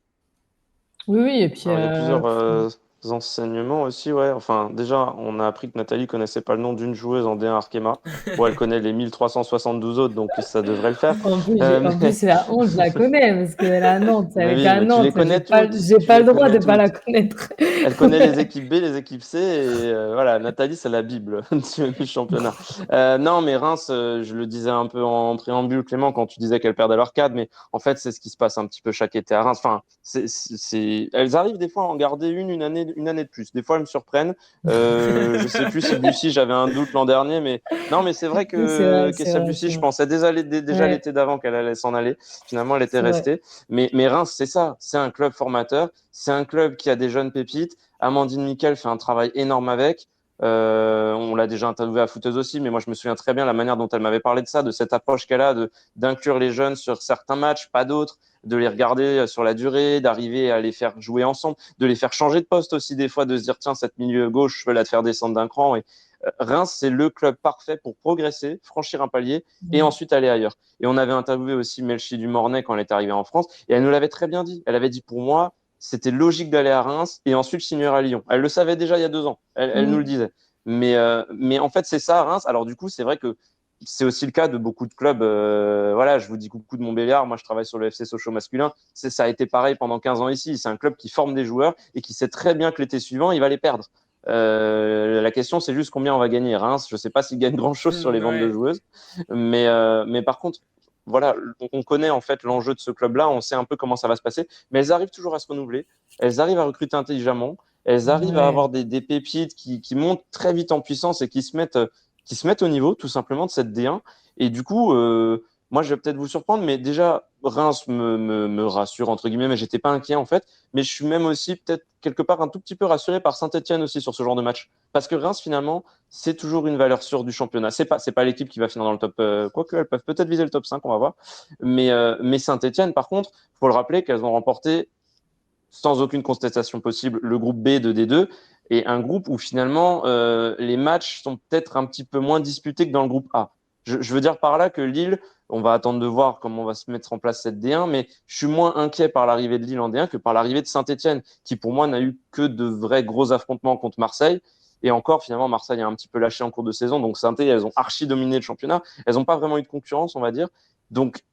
Speaker 2: Oui, oui, et puis
Speaker 3: Alors, il y a plusieurs enseignements aussi, ouais. Enfin, déjà, on a appris que Nathalie connaissait pas le nom d'une joueuse en D1 Arkema. Bon, elle connaît les 1372 autres, donc ça devrait le faire.
Speaker 2: en plus, c'est la honte, je la connais, parce qu'elle est à Nantes, elle
Speaker 3: Mais
Speaker 2: était
Speaker 3: oui,
Speaker 2: à
Speaker 3: mais tu les
Speaker 2: Nantes,
Speaker 3: connais toutes.
Speaker 2: j'ai
Speaker 3: Tu
Speaker 2: pas
Speaker 3: les
Speaker 2: le droit
Speaker 3: connais
Speaker 2: de pas la
Speaker 3: toutes.
Speaker 2: connaître.
Speaker 3: Elle connaît les équipes B, les équipes C, et voilà, Nathalie, c'est la Bible du championnat. Non, mais Reims, je le disais un peu en préambule, Clément, quand tu disais qu'elles perdaient leur cadre, mais en fait, c'est ce qui se passe un petit peu chaque été à Reims. Enfin, elles arrivent des fois à en garder une année de plus. Des fois, elles me surprennent. Je sais plus si Bussy, j'avais un doute l'an dernier, mais non, mais c'est vrai
Speaker 2: Oui,
Speaker 3: que
Speaker 2: c'est
Speaker 3: Kessia
Speaker 2: vrai,
Speaker 3: Bussy,
Speaker 2: c'est
Speaker 3: je
Speaker 2: vrai.
Speaker 3: pensais déjà
Speaker 2: Ouais,
Speaker 3: l'été d'avant qu'elle allait s'en aller. Finalement, elle était
Speaker 2: c'est vrai.
Speaker 3: restée. Mais Reims, c'est ça. C'est un club formateur. C'est un club qui a des jeunes pépites. Amandine Miquel fait un travail énorme avec. On l'a déjà interviewé à Footeuse aussi, mais moi je me souviens très bien la manière dont elle m'avait parlé de ça, de cette approche qu'elle a, d'inclure les jeunes sur certains matchs, pas d'autres, de les regarder sur la durée, d'arriver à les faire jouer ensemble, de les faire changer de poste aussi des fois, de se dire tiens, cette milieu gauche, je peux la faire descendre d'un cran. Et Reims, c'est le club parfait pour progresser, franchir un palier et ensuite aller ailleurs. Et on avait interviewé aussi Melchi Dumornay quand elle est arrivée en France, et elle nous l'avait très bien dit. Elle avait dit pour moi, c'était logique d'aller à Reims et ensuite signer à Lyon. Elle le savait déjà il y a 2 ans. Elle nous le disait. Mais en fait, c'est ça à Reims. Alors du coup, c'est vrai que c'est aussi le cas de beaucoup de clubs. Voilà, je vous dis coucou de Montbéliard. Moi, je travaille sur le FC Sochaux masculin. Ça a été pareil pendant 15 ans ici. C'est un club qui forme des joueurs et qui sait très bien que l'été suivant, il va les perdre. La question, c'est juste combien on va gagner. Reims, je ne sais pas s'ils gagnent grand-chose sur les ventes de joueuses. Mais par contre, voilà, on connaît en fait l'enjeu de ce club-là. On sait un peu comment ça va se passer. Mais elles arrivent toujours à se renouveler. Elles arrivent à recruter intelligemment. Elles arrivent à avoir des pépites qui montent très vite en puissance et qui se mettent au niveau, tout simplement, de cette D1. Et du coup, moi, je vais peut-être vous surprendre, mais déjà, Reims me rassure, entre guillemets, mais j'étais pas inquiet, en fait. Mais je suis même aussi, peut-être, quelque part, un tout petit peu rassuré par Saint-Etienne aussi sur ce genre de match. Parce que Reims, finalement, c'est toujours une valeur sûre du championnat. C'est pas l'équipe qui va finir dans le top, quoique, elles peuvent peut-être viser le top 5, on va voir. Mais Saint-Etienne, par contre, faut le rappeler qu'elles ont remporté sans aucune contestation possible, le groupe B de D2, et un groupe où finalement les matchs sont peut-être un petit peu moins disputés que dans le groupe A. Je veux dire par là que Lille, on va attendre de voir comment on va se mettre en place cette D1, mais je suis moins inquiet par l'arrivée de Lille en D1 que par l'arrivée de Saint-Etienne, qui pour moi n'a eu que de vrais gros affrontements contre Marseille. Et encore, finalement, Marseille a un petit peu lâché en cours de saison. Donc, Saint-Etienne, elles ont archi dominé le championnat. Elles n'ont pas vraiment eu de concurrence, on va dire. Donc,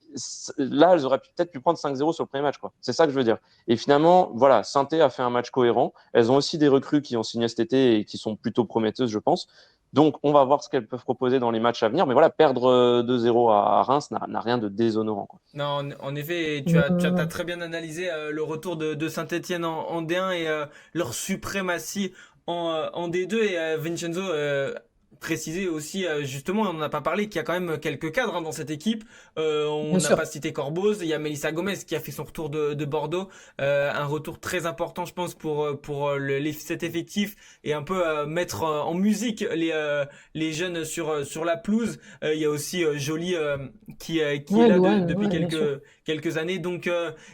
Speaker 3: là, elles auraient peut-être pu prendre 5-0 sur le premier match, quoi. C'est ça que je veux dire. Et finalement, voilà, Saint-Étienne a fait un match cohérent. Elles ont aussi des recrues qui ont signé cet été et qui sont plutôt prometteuses, je pense. Donc, on va voir ce qu'elles peuvent proposer dans les matchs à venir. Mais voilà, perdre 2-0 à Reims n'a rien de déshonorant, quoi.
Speaker 1: Non, en effet, t'as très bien analysé le retour de Saint-Etienne en D1 et leur suprématie en D2. Et Vincenzo précisait aussi, justement, on n'en a pas parlé, qu'il y a quand même quelques cadres dans cette équipe. On
Speaker 2: Bien
Speaker 1: n'a
Speaker 2: sûr.
Speaker 1: pas cité Corboz, il y a Melissa Gomez qui a fait son retour de Bordeaux. Un retour très important, je pense, pour cet effectif et un peu mettre en musique les jeunes sur la pelouse. Il y a aussi Jolie qui est là
Speaker 2: Louane,
Speaker 1: depuis
Speaker 2: bien sûr.
Speaker 1: quelques années. Donc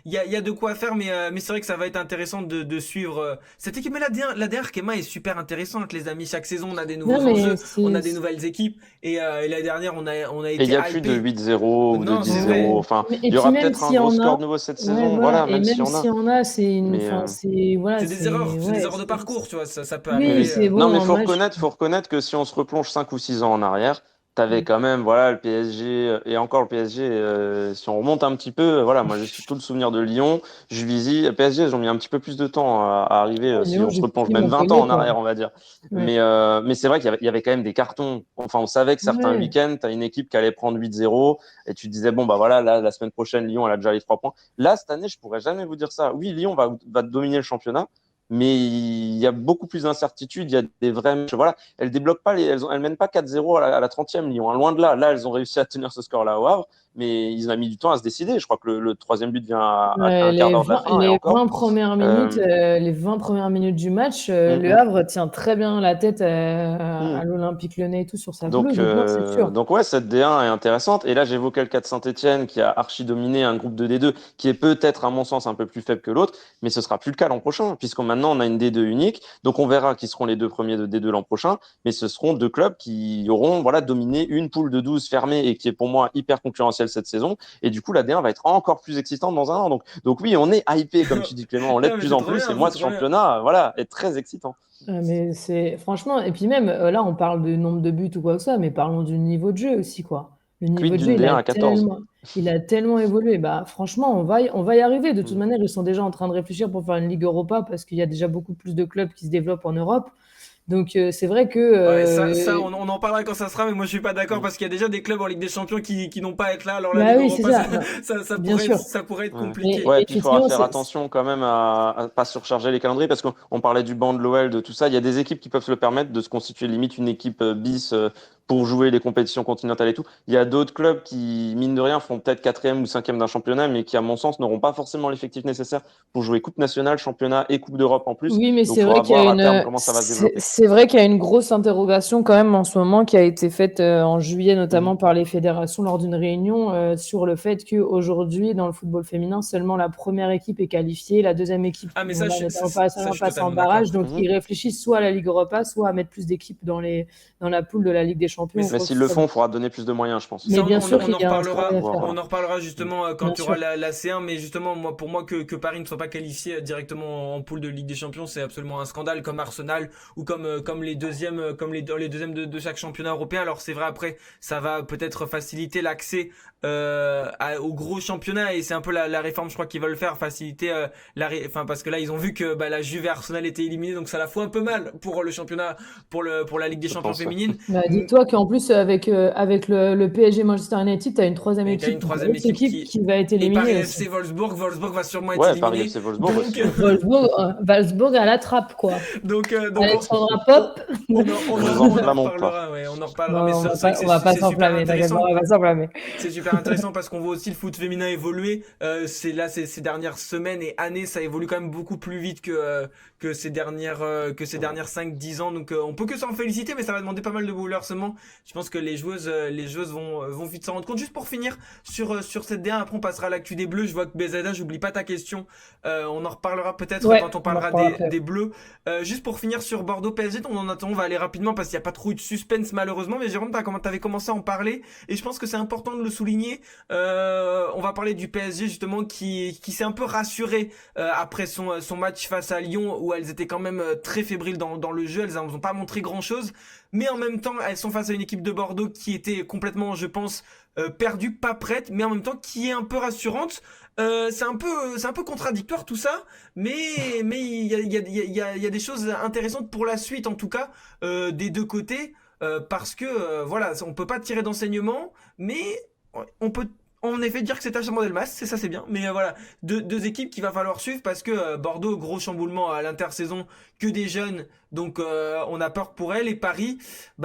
Speaker 1: il y a de quoi faire, mais c'est vrai que ça va être intéressant de suivre cette équipe. Mais la DR Kema est super intéressante, les amis. Chaque saison, on a des
Speaker 2: Non,
Speaker 1: nouveaux
Speaker 2: mais
Speaker 1: enjeux, on a des nouvelles équipes. Et l'année dernière, on a
Speaker 3: Et il
Speaker 1: été
Speaker 3: n'y a plus de
Speaker 1: hypé.
Speaker 3: 8-0 ou de
Speaker 1: Non, c'est vrai.
Speaker 3: 10-0. Enfin,
Speaker 2: Et
Speaker 3: il y
Speaker 2: puis
Speaker 3: aura
Speaker 2: même
Speaker 3: peut-être un
Speaker 2: s'il y
Speaker 3: gros
Speaker 2: en
Speaker 3: score
Speaker 2: a,
Speaker 3: nouveau cette
Speaker 2: ouais,
Speaker 3: saison.
Speaker 2: voilà.
Speaker 3: Voilà,
Speaker 2: Et
Speaker 3: même s'il y
Speaker 2: même
Speaker 3: en a.
Speaker 2: s'il y en a, c'est une,
Speaker 3: Mais,
Speaker 2: enfin, c'est, voilà,
Speaker 1: C'est des erreurs, c'est des
Speaker 2: ouais,
Speaker 1: erreurs de parcours, tu vois. Ça peut
Speaker 2: oui,
Speaker 1: arriver.
Speaker 2: c'est
Speaker 3: non,
Speaker 2: bon.
Speaker 3: mais
Speaker 2: Moi,
Speaker 3: faut reconnaître que si on se replonge 5 ou 6 ans en arrière, t'avais quand même, voilà, le PSG, et encore le PSG, si on remonte un petit peu, voilà, moi j'ai surtout le souvenir de Lyon, Juvisy, le PSG, ils ont mis un petit peu plus de temps à arriver, si
Speaker 2: Lyon,
Speaker 3: on se
Speaker 2: j'ai
Speaker 3: replonge
Speaker 2: pris
Speaker 3: même 20 ans
Speaker 2: Montpellier,
Speaker 3: en
Speaker 2: quoi.
Speaker 3: arrière, on va dire.
Speaker 2: Ouais.
Speaker 3: Mais c'est vrai qu'il y avait quand même des cartons. Enfin, on savait que certains
Speaker 2: Ouais.
Speaker 3: week-ends, t'as une équipe qui allait prendre 8-0, et tu te disais, bon, bah voilà, là, la semaine prochaine, Lyon, elle a déjà les 3 points. Là, cette année, je pourrais jamais vous dire ça. Oui, Lyon va dominer le championnat, mais il y a beaucoup plus d'incertitudes, il y a des vrais matchs. Voilà, elles débloquent pas elles mènent pas 4-0 à la 30e Lyon, hein, loin de là. Là, elles ont réussi à tenir ce score-là au Havre, mais ils ont mis du temps à se décider. Je crois que le troisième but vient à un quart
Speaker 2: Les
Speaker 3: d'heure de la
Speaker 2: 20,
Speaker 3: fin et
Speaker 2: les
Speaker 3: encore.
Speaker 2: 20 premières minutes,
Speaker 3: Euh,
Speaker 2: les 20 premières minutes du match,
Speaker 3: hum,
Speaker 2: Le
Speaker 3: hum,
Speaker 2: Havre tient très bien la tête à
Speaker 3: hum.
Speaker 2: l'Olympique Lyonnais et tout sur sa
Speaker 3: Donc,
Speaker 2: pelouse. Donc non, c'est sûr.
Speaker 3: ouais, cette D1 est intéressante. Et là, j'évoquais le cas de Saint-Etienne qui a archi dominé un groupe de D2 qui est peut-être, à mon sens, un peu plus faible que l'autre, mais ce sera plus le cas l'an prochain, puisque maintenant on a une D2 unique. Donc, on verra qui seront les deux premiers de D2 l'an prochain, mais ce seront deux clubs qui auront, voilà, dominé une poule de 12 fermée et qui est pour moi hyper concurrentielle cette saison. Et du coup, la D1 va être encore plus excitante dans un an. Donc oui, on est hypé, comme tu dis Clément, on l'est de
Speaker 1: Non, mais
Speaker 3: plus
Speaker 1: c'est
Speaker 3: en
Speaker 1: trop
Speaker 3: plus. Et
Speaker 1: bien,
Speaker 3: moi,
Speaker 1: c'est
Speaker 3: ce
Speaker 1: trop bien.
Speaker 3: championnat, voilà, est très excitant.
Speaker 2: Mais c'est franchement, et puis même là, on parle de nombre de buts ou quoi que ça, mais parlons du niveau de jeu aussi, quoi. Le
Speaker 3: Quid
Speaker 2: niveau de jeu,
Speaker 3: d'une D1 à 14?
Speaker 2: il a tellement évolué. Bah, franchement, on va y arriver. De toute
Speaker 3: Mm.
Speaker 2: manière, ils sont déjà en train de réfléchir pour faire une Ligue Europa parce qu'il y a déjà beaucoup plus de clubs qui se développent en Europe. Donc, c'est vrai que,
Speaker 1: Ouais, on en parlera quand ça sera, mais moi je suis pas d'accord
Speaker 3: Mm.
Speaker 1: parce qu'il y a déjà des clubs en Ligue des Champions qui n'ont pas à être là. Alors la
Speaker 2: bah
Speaker 1: Ligue
Speaker 2: oui, c'est
Speaker 1: Europa,
Speaker 2: ça. Bah, bien sûr.
Speaker 1: ça pourrait être
Speaker 3: Ouais.
Speaker 1: compliqué.
Speaker 3: Ouais, et puis il
Speaker 2: Mais
Speaker 3: faudra
Speaker 2: sinon,
Speaker 3: faire attention quand même à pas surcharger les calendriers parce qu'on parlait du banc de l'OL, de tout ça. Il y a des équipes qui peuvent se le permettre de se constituer limite une équipe bis pour jouer les compétitions continentales et tout. Il y a d'autres clubs qui, mine de rien, font peut-être 4e ou 5e d'un championnat, mais qui, à mon sens, n'auront pas forcément l'effectif nécessaire pour jouer Coupe nationale, championnat et Coupe d'Europe en plus.
Speaker 2: Oui, mais
Speaker 3: Donc,
Speaker 2: c'est
Speaker 3: il
Speaker 2: vrai
Speaker 3: faudra
Speaker 2: qu'il y a
Speaker 3: voir à terme
Speaker 2: une,
Speaker 3: comment ça va se développer.
Speaker 2: c'est vrai qu'il y a une grosse interrogation quand même en ce moment qui a été faite en juillet, notamment par les fédérations lors d'une réunion sur le fait qu'aujourd'hui, dans le football féminin, seulement la première équipe est qualifiée, la deuxième équipe
Speaker 1: Ah, mais
Speaker 2: bon,
Speaker 1: ça,
Speaker 2: là,
Speaker 1: je,
Speaker 2: n'est
Speaker 1: ça,
Speaker 2: pas
Speaker 1: ça, je
Speaker 2: seulement
Speaker 1: suis
Speaker 2: passe en
Speaker 1: totalement
Speaker 2: barrage,
Speaker 1: d'accord.
Speaker 2: donc ils réfléchissent soit à la Ligue Europa, soit à mettre plus d'équipes dans la poule de la Ligue des Champions.
Speaker 1: Mais
Speaker 2: Je
Speaker 3: Mais
Speaker 2: crois que
Speaker 3: s'ils
Speaker 2: c'est
Speaker 3: le
Speaker 2: ça.
Speaker 3: font, il faudra donner plus de moyens, je pense.
Speaker 2: Mais
Speaker 1: Ça,
Speaker 2: bien sûr
Speaker 1: on
Speaker 2: qu'il
Speaker 1: en
Speaker 2: y a un travail
Speaker 1: reparlera.
Speaker 2: à faire.
Speaker 3: Voilà.
Speaker 1: On en reparlera justement quand
Speaker 2: Bien
Speaker 1: tu auras
Speaker 2: sûr.
Speaker 1: la C1, mais justement, moi, pour moi, que Paris ne soit pas qualifié directement en poule de Ligue des Champions, c'est absolument un scandale, comme Arsenal ou comme les deuxièmes, les deuxièmes de chaque championnat européen. Alors c'est vrai, après, ça va peut-être faciliter l'accès aux gros championnats, et c'est un peu la réforme, je crois, qu'ils veulent faire, faciliter enfin, parce que là, ils ont vu que la Juve et Arsenal étaient éliminés, donc ça la fout un peu mal pour le championnat, pour la Ligue des
Speaker 3: Je
Speaker 1: Champions
Speaker 3: pense, ouais.
Speaker 1: féminine.
Speaker 2: Bah, dis-toi qu'en plus, avec le PSG Manchester United, tu as une troisième
Speaker 1: Et qu'il y a
Speaker 2: équipe,
Speaker 1: une troisième
Speaker 2: grosse
Speaker 1: équipe
Speaker 2: équipe, qui va être
Speaker 1: et Paris
Speaker 2: éliminée
Speaker 1: FC
Speaker 2: aussi.
Speaker 1: Wolfsburg va sûrement être
Speaker 3: Ouais, Paris
Speaker 1: éliminé.
Speaker 3: FC Wolfsburg aussi.
Speaker 1: Donc,
Speaker 2: Walsbourg à la trappe, quoi.
Speaker 1: donc
Speaker 2: Alexandra Pop.
Speaker 1: on
Speaker 3: Nous
Speaker 1: en
Speaker 3: enflammons pas.
Speaker 1: reparlera, ouais, on en reparlera. Mais
Speaker 2: Non,
Speaker 1: c'est vrai que
Speaker 2: on va pas
Speaker 1: c'est super
Speaker 2: s'enflammer, t'inquiète pas,
Speaker 1: intéressant.
Speaker 2: on va pas s'enflammer.
Speaker 1: C'est super intéressant parce qu'on voit aussi le foot féminin évoluer. Ces dernières semaines et années, ça évolue quand même beaucoup plus vite que ces dernières 5-10 ans. Donc on peut que s'en féliciter, mais ça va demander pas mal de bouleversements. Je pense que les joueuses vont vite s'en rendre compte. Juste pour finir sur cette D1, après on passera à l'actu des Bleus. Je vois que BZA, j'oublie pas ta question. On en reparlera peut-être
Speaker 2: Ouais,
Speaker 1: quand on
Speaker 2: on en
Speaker 1: parlera
Speaker 2: reparlera après.
Speaker 1: des Bleus. Juste pour finir sur Bordeaux PSG, on va aller rapidement parce qu'il n'y a pas trop eu de suspense malheureusement. Mais Jérôme, t'avais commencé à en parler et je pense que c'est important de le souligner. On va parler du PSG justement qui s'est un peu rassuré après son match face à Lyon où elles étaient quand même très fébriles dans le jeu. Elles n'ont pas montré grand chose, mais en même temps elles sont face à une équipe de Bordeaux qui était complètement, je pense, perdue, pas prête, mais en même temps qui est un peu rassurante. C'est un peu contradictoire tout ça, mais il y a des choses intéressantes pour la suite en tout cas des deux côtés. Parce que voilà, on peut pas tirer d'enseignement, mais on peut en effet dire que c'est Tachamon Delmas, c'est ça, c'est bien. Mais voilà, deux équipes qu'il va falloir suivre parce que Bordeaux, gros chamboulement à l'intersaison, que des jeunes, donc on a peur pour elle. Et Paris,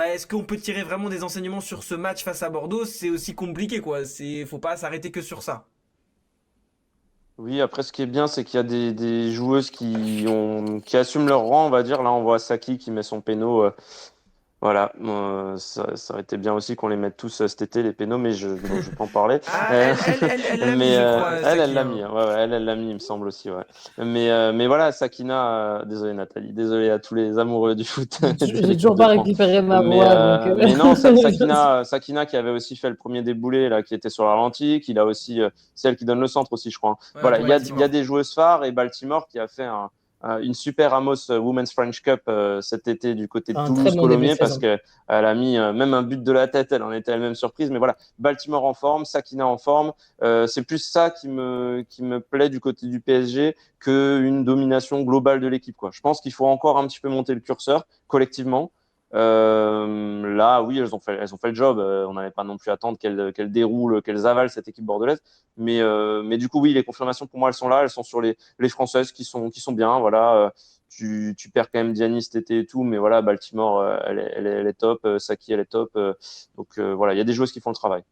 Speaker 1: est-ce qu'on peut tirer vraiment des enseignements sur ce match face à Bordeaux? C'est aussi compliqué, quoi. Faut pas s'arrêter que sur ça.
Speaker 3: Oui, après, ce qui est bien, c'est qu'il y a des joueuses qui assument leur rang, on va dire. Là, on voit Saki qui met son péno. Voilà, ça aurait été bien aussi qu'on les mette tous cet été, les pénaux, mais je vais pas en parler.
Speaker 1: Ah,
Speaker 3: Euh,
Speaker 1: elle l'a mis,
Speaker 3: mais
Speaker 1: je crois,
Speaker 3: elle
Speaker 1: Saki,
Speaker 3: l'a
Speaker 1: hein.
Speaker 3: mis, hein. Ouais, elle l'a mis, il me semble aussi, ouais. Mais voilà, Sakina, désolé Nathalie, désolé à tous les amoureux du foot de
Speaker 2: J'ai
Speaker 3: l'équipe
Speaker 2: toujours
Speaker 3: de
Speaker 2: pas
Speaker 3: France.
Speaker 2: récupéré ma
Speaker 3: Mais,
Speaker 2: voix, donc.
Speaker 3: mais non, Sakina qui avait aussi fait le premier déboulé, là, qui était sur l'Atlantique, il a aussi, c'est elle qui donne le centre aussi, je crois, hein.
Speaker 1: Ouais,
Speaker 3: Voilà,
Speaker 1: pour
Speaker 3: il y a
Speaker 1: Baltimore.
Speaker 3: des joueuses phares et Baltimore qui a fait une super Amos Women's French Cup cet été du côté de
Speaker 2: Un très bon début de
Speaker 3: Toulouse-Colomiers parce
Speaker 2: saison.
Speaker 3: que elle a mis même un but de la tête, elle en était elle-même surprise. Mais voilà, Baltimore en forme, Sakina en forme. C'est plus ça qui me plaît du côté du PSG qu'une domination globale de l'équipe, quoi. Je pense qu'il faut encore un petit peu monter le curseur collectivement. Là, oui, elles ont fait le job. On n'avait pas non plus à attendre qu'elles déroulent, qu'elles avalent cette équipe bordelaise. Mais du coup, oui, les confirmations pour moi, elles sont là. Elles sont sur les Françaises qui sont bien. Voilà. Tu perds quand même Diani cet été et tout, mais voilà, Baltimore, elle est top, Saki, elle est top. Donc voilà, il y a des joueuses qui font le travail.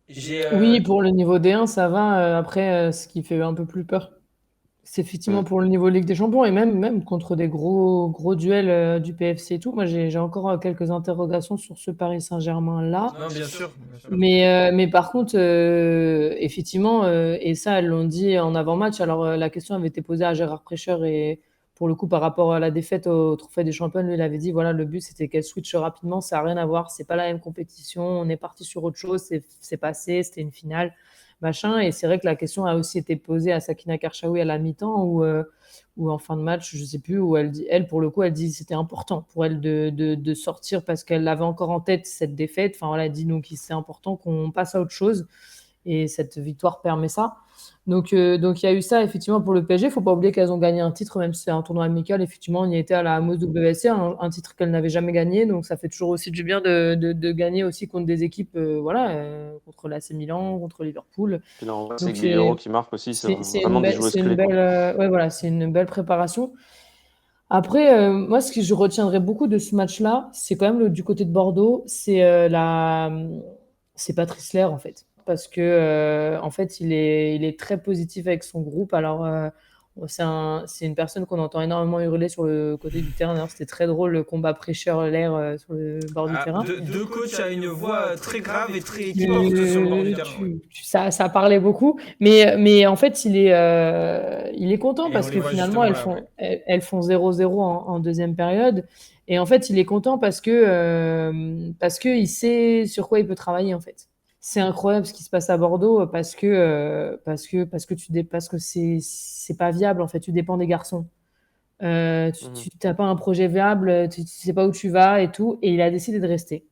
Speaker 1: J'ai
Speaker 2: Oui, pour le niveau D1, ça va. Après, ce qui fait un peu plus peur, c'est effectivement
Speaker 3: Mm.
Speaker 2: pour le niveau Ligue des Champions et même contre des gros duels du PFC et tout. Moi, j'ai encore quelques interrogations sur ce Paris Saint-Germain-là.
Speaker 1: Non, bien sûr, bien sûr.
Speaker 2: Mais par contre, effectivement, et ça, elles l'ont dit en avant-match. Alors, la question avait été posée à Gérard Prêcheur et pour le coup, par rapport à la défaite au Trophée des Champions, lui, il avait dit, voilà, le but, c'était qu'elle switche rapidement. Ça n'a rien à voir. C'est pas la même compétition. On est parti sur autre chose. C'est passé. C'était une finale, machin. Et c'est vrai que la question a aussi été posée à Sakina Karchaoui à la mi-temps ou en fin de match, je sais plus, où pour le coup, elle dit que c'était important pour elle de sortir parce qu'elle avait encore en tête cette défaite. Enfin, voilà, elle dit donc c'est important qu'on passe à autre chose et cette victoire permet ça. Donc il y a eu ça effectivement pour le PSG. Il ne faut pas oublier qu'elles ont gagné un titre, même si c'est un tournoi amical. Effectivement, on y était à la Amos WSC, un titre qu'elles n'avaient jamais gagné. Donc ça fait toujours aussi du bien de gagner aussi contre des équipes, contre l'AC Milan, contre Liverpool.
Speaker 3: Puis là, on voit
Speaker 2: Donc
Speaker 3: c'est Guerrero qui marque aussi, c'est
Speaker 2: c'est
Speaker 3: vraiment
Speaker 2: une
Speaker 3: des
Speaker 2: belle,
Speaker 3: joueuses
Speaker 2: c'est une
Speaker 3: clés, quoi.
Speaker 2: belle, ouais, voilà, c'est une belle préparation. Après, moi, ce que je retiendrai beaucoup de ce match-là, c'est quand même du côté de Bordeaux, c'est Patrice Lair, en fait. Parce que, en fait, il est très positif avec son groupe. Alors, c'est une personne qu'on entend énormément hurler sur le côté du terrain. D'ailleurs, c'était très drôle le combat prêcheur-Lair sur le bord du terrain.
Speaker 1: Deux coachs à une voix très grave et très qui porte sur le bord du terrain. Ouais.
Speaker 2: Ça parlait beaucoup, mais en fait, il est content
Speaker 1: Et
Speaker 2: parce
Speaker 1: on les
Speaker 2: que
Speaker 1: voit
Speaker 2: finalement,
Speaker 1: justement là, ouais.
Speaker 2: elles font 0-0 en deuxième période. Et en fait, il est content parce que il sait sur quoi il peut travailler, en fait. C'est incroyable ce qui se passe à Bordeaux parce que c'est pas viable, en fait. Tu dépends des garçons. Tu n'as pas un projet viable, tu sais pas où tu vas et tout. Et il a décidé de rester.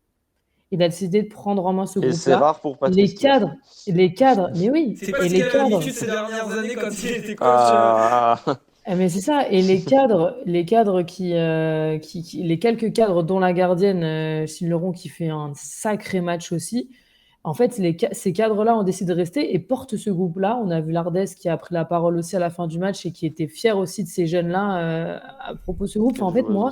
Speaker 2: Il a décidé de prendre en main ce
Speaker 3: Et c'est
Speaker 2: groupe-là.
Speaker 3: rare pour
Speaker 2: Les
Speaker 3: Patrice Lair.
Speaker 2: cadres, les cadres, mais oui,
Speaker 1: C'est pas
Speaker 2: et
Speaker 1: ce
Speaker 2: les
Speaker 1: qu'il a
Speaker 2: cadres,
Speaker 1: l'habitude ces dernières années quand il était coach.
Speaker 3: Ah,
Speaker 2: mais c'est ça, et les cadres les quelques cadres, dont la gardienne, Leron, qui fait un sacré match aussi. En fait, ces cadres-là ont décidé de rester et portent ce groupe-là. On a vu Lardès qui a pris la parole aussi à la fin du match et qui était fier aussi de ces jeunes-là à propos de ce groupe. Enfin,
Speaker 3: quelle
Speaker 2: en fait,
Speaker 3: joueuse
Speaker 2: moi,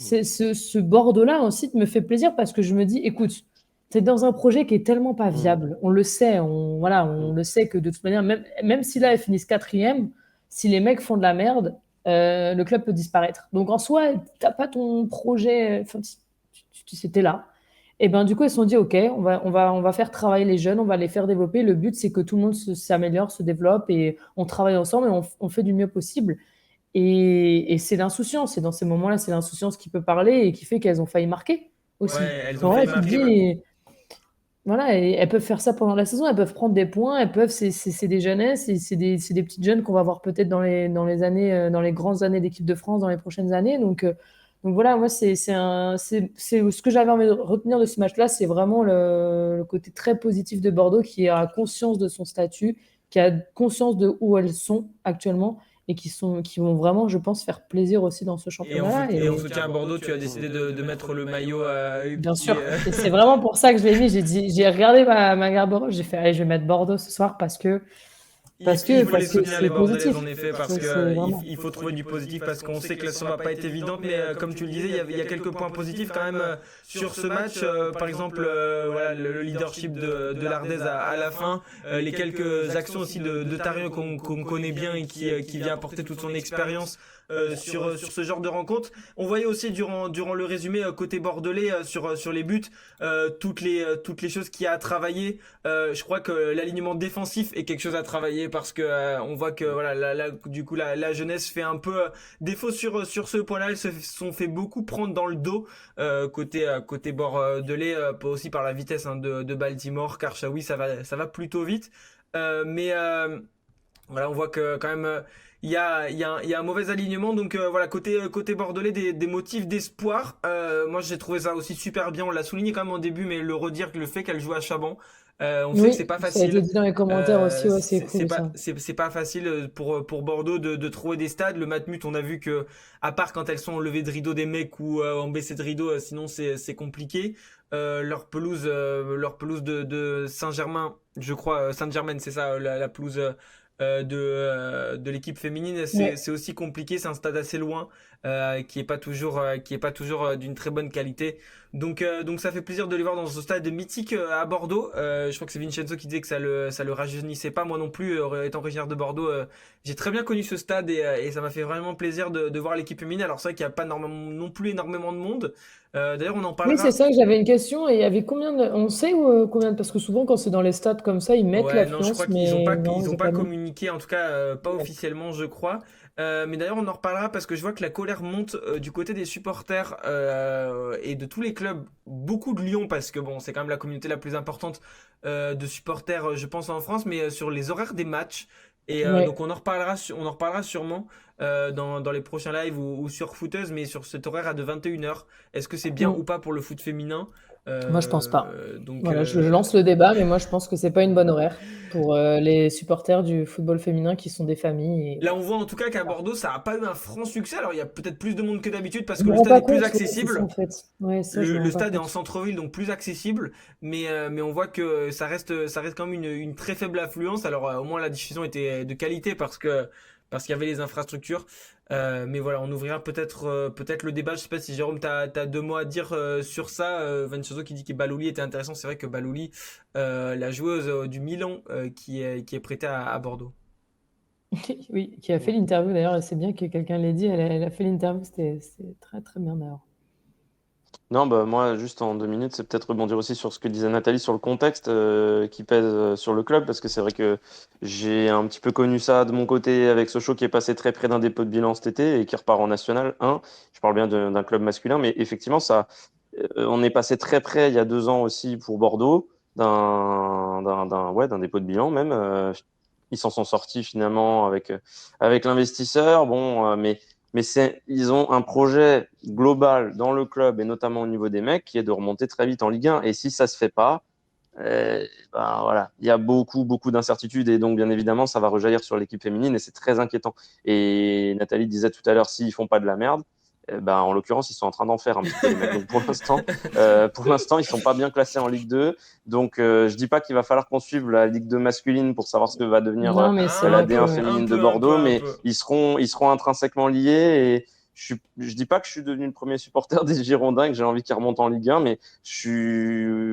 Speaker 3: aussi.
Speaker 2: ce Bordeaux-là aussi me fait plaisir parce que je me dis, écoute, t'es dans un projet qui est tellement pas viable. On le sait, voilà, on le sait que de toute manière, même si là, ils finissent quatrième, si les mecs font de la merde, le club peut disparaître. Donc en soi, t'as pas ton projet, enfin, c'était là. Et ben du coup, ils se sont dit, ok, on va faire travailler les jeunes, on va les faire développer. Le but, c'est que tout le monde s'améliore, se développe et on travaille ensemble et on fait du mieux possible. Et c'est l'insouciance. Et dans ces moments-là, c'est l'insouciance qui peut parler et qui fait qu'elles ont failli marquer aussi.
Speaker 1: Ouais, elles ont
Speaker 2: En vrai,
Speaker 1: failli
Speaker 2: tu te
Speaker 1: marquer.
Speaker 2: dis, voilà, et elles peuvent faire ça pendant la saison, elles peuvent prendre des points, c'est des jeunesses, c'est des petites jeunes qu'on va voir peut-être dans les années, dans les grandes années d'équipe de France, dans les prochaines années. Donc voilà, moi, c'est ce que j'avais envie de retenir de ce match-là, c'est vraiment le côté très positif de Bordeaux qui a conscience de son statut, qui a conscience de où elles sont actuellement et qui vont vraiment, je pense, faire plaisir aussi dans ce championnat-là.
Speaker 1: Et en soutien à Bordeaux, tu as décidé de mettre le maillot
Speaker 2: Bien sûr. Et c'est vraiment pour ça que je l'ai mis. J'ai regardé ma garde-robe, j'ai fait, allez, je vais mettre Bordeaux ce soir parce que
Speaker 1: Il faut les soutenir les
Speaker 2: c'est
Speaker 1: Bordelaises
Speaker 2: positif.
Speaker 1: en effet parce que
Speaker 2: Vraiment.
Speaker 1: il faut trouver du positif parce qu'on sait que la saison va pas être évidente mais comme tu le disais il y a quelques points positifs quand même sur ce match par exemple voilà, le leadership de Lardez à la fin les quelques actions aussi de Tarion qu'on connaît bien et qui vient apporter toute son expérience sur ce genre de rencontre. On voyait aussi durant le résumé côté bordelais sur les buts toutes les choses qu'il y a à travailler. Je crois que l'alignement défensif est quelque chose à travailler parce que on voit que voilà du coup la jeunesse fait un peu défaut sur ce point-là. Elles se sont fait beaucoup prendre dans le dos côté bordelais aussi par la vitesse de Baltimore. Karchaoui ça va plutôt vite. Mais voilà, on voit que quand même il y a un mauvais alignement. Donc voilà, côté bordelais, des motifs d'espoir. Moi j'ai trouvé ça aussi super bien. On l'a souligné quand même au début, mais le redire, le fait qu'elle joue à Chabon. On sait que c'est
Speaker 2: Oui,
Speaker 1: pas
Speaker 2: ça a été
Speaker 1: facile.
Speaker 2: dit dans les commentaires aussi, ouais, c'est
Speaker 1: C'est
Speaker 2: cool
Speaker 1: pas
Speaker 2: ça.
Speaker 1: c'est pas facile pour Bordeaux de trouver des stades. Le Matmut, on a vu que à part quand elles sont en levée de rideau des mecs ou en baissée de rideau, sinon c'est compliqué. Leur pelouse de Saint-Germain, je crois Saint-Germain, c'est ça, la pelouse de l'équipe féminine, c'est
Speaker 2: Ouais.
Speaker 1: c'est aussi compliqué. C'est un stade assez loin qui est pas toujours d'une très bonne qualité. Donc ça fait plaisir de les voir dans ce stade mythique à Bordeaux. Je crois que c'est Vincenzo qui disait que ça le rajeunissait pas. Moi non plus, étant originaire de Bordeaux, j'ai très bien connu ce stade et ça m'a fait vraiment plaisir de voir l'équipe féminine. Alors c'est vrai qu'il n'y a pas non plus énormément de monde. D'ailleurs, on en
Speaker 2: Oui, c'est
Speaker 1: parlera.
Speaker 2: ça que j'avais une question. Et il y avait combien on sait combien, parce que souvent quand c'est dans les stades comme ça, ils mettent
Speaker 1: Ouais, non, je crois
Speaker 2: l'affluence,
Speaker 1: qu'ils ont
Speaker 2: mais
Speaker 1: pas,
Speaker 2: non,
Speaker 1: ils
Speaker 2: ils
Speaker 1: ont
Speaker 2: ont
Speaker 1: pas
Speaker 2: pas mis.
Speaker 1: communiqué, en tout cas pas
Speaker 2: Ouais.
Speaker 1: officiellement, je crois. Mais d'ailleurs, on en reparlera parce que je vois que la colère monte du côté des supporters et de tous les clubs, beaucoup de Lyon parce que bon, c'est quand même la communauté la plus importante de supporters, je pense en France, mais sur les horaires des matchs. Et
Speaker 2: Ouais.
Speaker 1: donc on en reparlera sûrement dans les prochains lives ou sur Footeuse, mais sur cet horaire à de 21h. Est-ce que c'est bien
Speaker 2: Mm.
Speaker 1: ou pas pour le foot féminin?
Speaker 2: Moi, je pense pas.
Speaker 1: Donc
Speaker 2: Voilà, je lance le débat, mais moi, je pense que c'est pas une bonne horaire pour les supporters du football féminin qui sont des familles. Et
Speaker 1: Là, on voit en tout cas qu'à Bordeaux, ça n'a pas eu un franc succès. Alors, il y a peut-être plus de monde que d'habitude parce
Speaker 2: je
Speaker 1: que
Speaker 2: me
Speaker 1: le
Speaker 2: rends
Speaker 1: stade
Speaker 2: pas
Speaker 1: est plus
Speaker 2: compte, ouais, c'est ça en
Speaker 1: accessible.
Speaker 2: fait. Ouais, ça, je
Speaker 1: Le,
Speaker 2: me
Speaker 1: le
Speaker 2: rends pas
Speaker 1: stade est en
Speaker 2: compte.
Speaker 1: centre-ville, donc plus accessible. Mais on voit que ça reste quand même une très faible affluence. Alors, au moins, la diffusion était de qualité parce qu'il y avait les infrastructures. Mais voilà, on ouvrira peut-être le débat. Je sais pas si Jérôme, t'as 2 mots à dire sur ça. Vincenzo qui dit que Balouli était intéressant. C'est vrai que Balouli, la joueuse du Milan, qui est prêtée à Bordeaux.
Speaker 2: Oui, qui a fait l'interview d'ailleurs, et c'est bien que quelqu'un l'ait dit, elle a fait l'interview, c'était très très bien d'ailleurs.
Speaker 3: Non, bah moi, juste en 2 minutes, c'est peut-être rebondir aussi sur ce que disait Nathalie sur le contexte qui pèse sur le club, parce que c'est vrai que j'ai un petit peu connu ça de mon côté avec Sochaux qui est passé très près d'un dépôt de bilan cet été et qui repart en National 1. Je parle bien d'un club masculin, mais effectivement, on est passé très près il y a 2 ans aussi pour Bordeaux d'un dépôt de bilan même. Ils s'en sont sortis finalement avec l'investisseur. Bon, mais ils ont un projet global dans le club et notamment au niveau des mecs qui est de remonter très vite en Ligue 1. Et si ça se fait pas, ben voilà, il y a beaucoup, beaucoup d'incertitudes et donc bien évidemment ça va rejaillir sur l'équipe féminine et c'est très inquiétant. Et Nathalie disait tout à l'heure, s'ils font pas de la merde, ben, en l'occurrence ils sont en train d'en faire un petit peu les mecs. Donc pour l'instant ils sont pas bien classés en Ligue 2. Donc je dis pas qu'il va falloir qu'on suive la Ligue 2 masculine pour savoir ce que va devenir
Speaker 2: Non, mais c'est
Speaker 3: la
Speaker 2: vrai
Speaker 3: D1
Speaker 2: que
Speaker 3: féminine de Bordeaux, mais ils seront intrinsèquement liés et je dis pas que je suis devenu le premier supporter des Girondins et que j'ai envie qu'ils remontent en Ligue 1, mais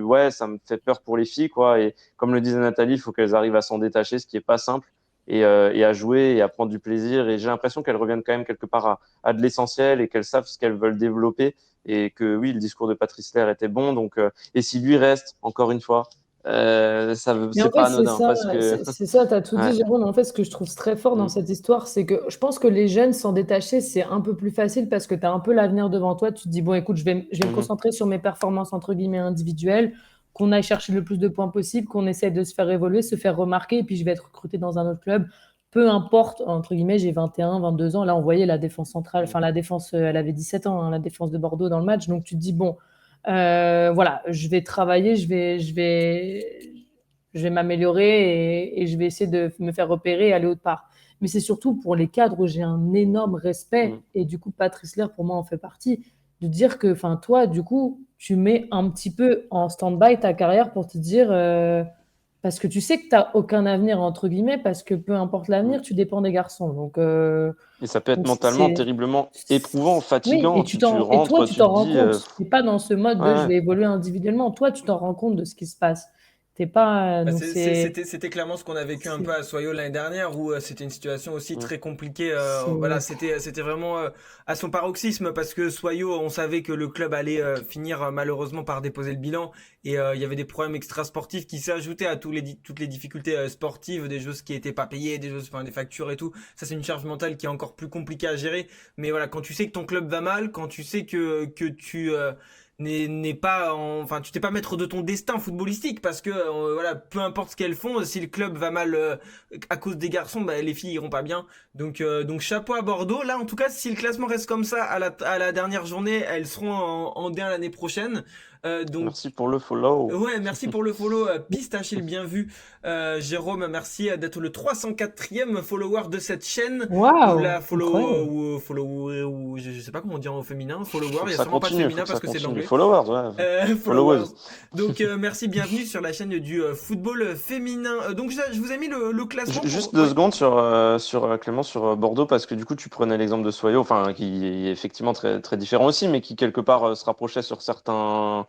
Speaker 3: ouais, ça me fait peur pour les filles, quoi. Et comme le disait Nathalie, il faut qu'elles arrivent à s'en détacher, ce qui est pas simple, et à jouer et à prendre du plaisir. Et j'ai l'impression qu'elles reviennent quand même quelque part à de l'essentiel et qu'elles savent ce qu'elles veulent développer. Et que oui, le discours de Patrice Lair était bon. Donc, et s'il lui reste, encore une fois,
Speaker 2: Mais en
Speaker 3: c'est
Speaker 2: fait,
Speaker 3: pas
Speaker 2: c'est
Speaker 3: anodin
Speaker 2: ça,
Speaker 3: parce que
Speaker 2: c'est ça, t'as tout dit,
Speaker 3: ouais.
Speaker 2: Jérôme. En fait, ce que je trouve très fort dans
Speaker 3: Mm,
Speaker 2: cette histoire, c'est que je pense que les jeunes s'en détacher, c'est un peu plus facile parce que tu as un peu l'avenir devant toi. Tu te dis, bon, écoute, je vais me
Speaker 3: mhm.
Speaker 2: concentrer sur mes performances, entre guillemets, individuelles, qu'on aille chercher le plus de points possible, qu'on essaie de se faire évoluer, se faire remarquer, et puis je vais être recruté dans un autre club. Peu importe, entre guillemets, j'ai 21, 22 ans. Là, on voyait la défense centrale, enfin, la défense, elle avait 17 ans, hein, la défense de Bordeaux dans le match. Donc, tu te dis, bon, voilà, je vais travailler, je vais m'améliorer et je vais essayer de me faire repérer et aller autre part. Mais c'est surtout pour les cadres où j'ai un énorme respect,
Speaker 3: Mm.
Speaker 2: et du coup, Patrice Lair, pour moi, en fait partie, de dire que, enfin, toi, du coup, tu mets un petit peu en stand-by ta carrière pour te dire, parce que tu sais que tu n'as aucun avenir, entre guillemets, parce que peu importe
Speaker 3: Mm.
Speaker 2: l'avenir, tu dépends des garçons. Donc,
Speaker 3: Et ça peut être
Speaker 2: donc
Speaker 3: mentalement terriblement éprouvant,
Speaker 2: oui,
Speaker 3: fatigant. Tu
Speaker 2: et toi,
Speaker 3: rentres,
Speaker 2: tu
Speaker 3: tu te
Speaker 2: t'en rends
Speaker 3: dis,
Speaker 2: compte. T'es pas dans ce mode
Speaker 3: ouais,
Speaker 2: de je
Speaker 3: ouais.
Speaker 2: vais évoluer individuellement. Toi, tu t'en rends compte de ce qui se passe. T'es pas,
Speaker 1: Bah,
Speaker 2: donc
Speaker 1: c'était clairement ce qu'on a vécu un peu à Soyo l'année dernière où c'était une situation aussi
Speaker 3: Mm.
Speaker 1: très compliquée. Voilà,
Speaker 2: c'est,
Speaker 1: c'était vraiment à son paroxysme parce que Soyo, on savait que le club allait finir malheureusement par déposer le bilan et il y avait des problèmes extrasportifs qui s'ajoutaient à toutes les difficultés sportives, des choses qui étaient pas payées, enfin, des factures et tout. Ça, c'est une charge mentale qui est encore plus compliquée à gérer. Mais voilà, quand tu sais que ton club va mal, quand tu sais que tu n'est pas enfin tu t'es pas maître de ton destin footballistique parce que voilà, peu importe ce qu'elles font, si le club va mal à cause des garçons, bah, les filles iront pas bien. Donc chapeau à Bordeaux. Là en tout cas, si le classement reste comme ça à la dernière journée, elles seront en D1 l'année prochaine. Donc
Speaker 3: Merci pour le follow.
Speaker 1: ouais, merci pour le follow, Pistache le bien vu. Jérôme, merci d'être le 304e follower de cette chaîne. Ou
Speaker 2: waouh,
Speaker 1: la follow,
Speaker 2: incroyable.
Speaker 1: ou je sais pas comment dire au féminin, follower, il y a sûrement pas de
Speaker 3: Faut
Speaker 1: féminin
Speaker 3: que ça
Speaker 1: parce que c'est de
Speaker 3: continue.
Speaker 1: l'anglais.
Speaker 3: Followers, ouais.
Speaker 1: Followers.
Speaker 3: Followers.
Speaker 1: Donc merci, bienvenue sur la chaîne du football féminin. Donc je vous ai mis le classement
Speaker 3: Juste
Speaker 1: pour...
Speaker 3: deux
Speaker 1: Ouais.
Speaker 3: secondes sur Clément, sur Bordeaux, parce que du coup, tu prenais l'exemple de Soyo, enfin, qui est effectivement très, très différent aussi, mais qui quelque part se rapprochait sur certains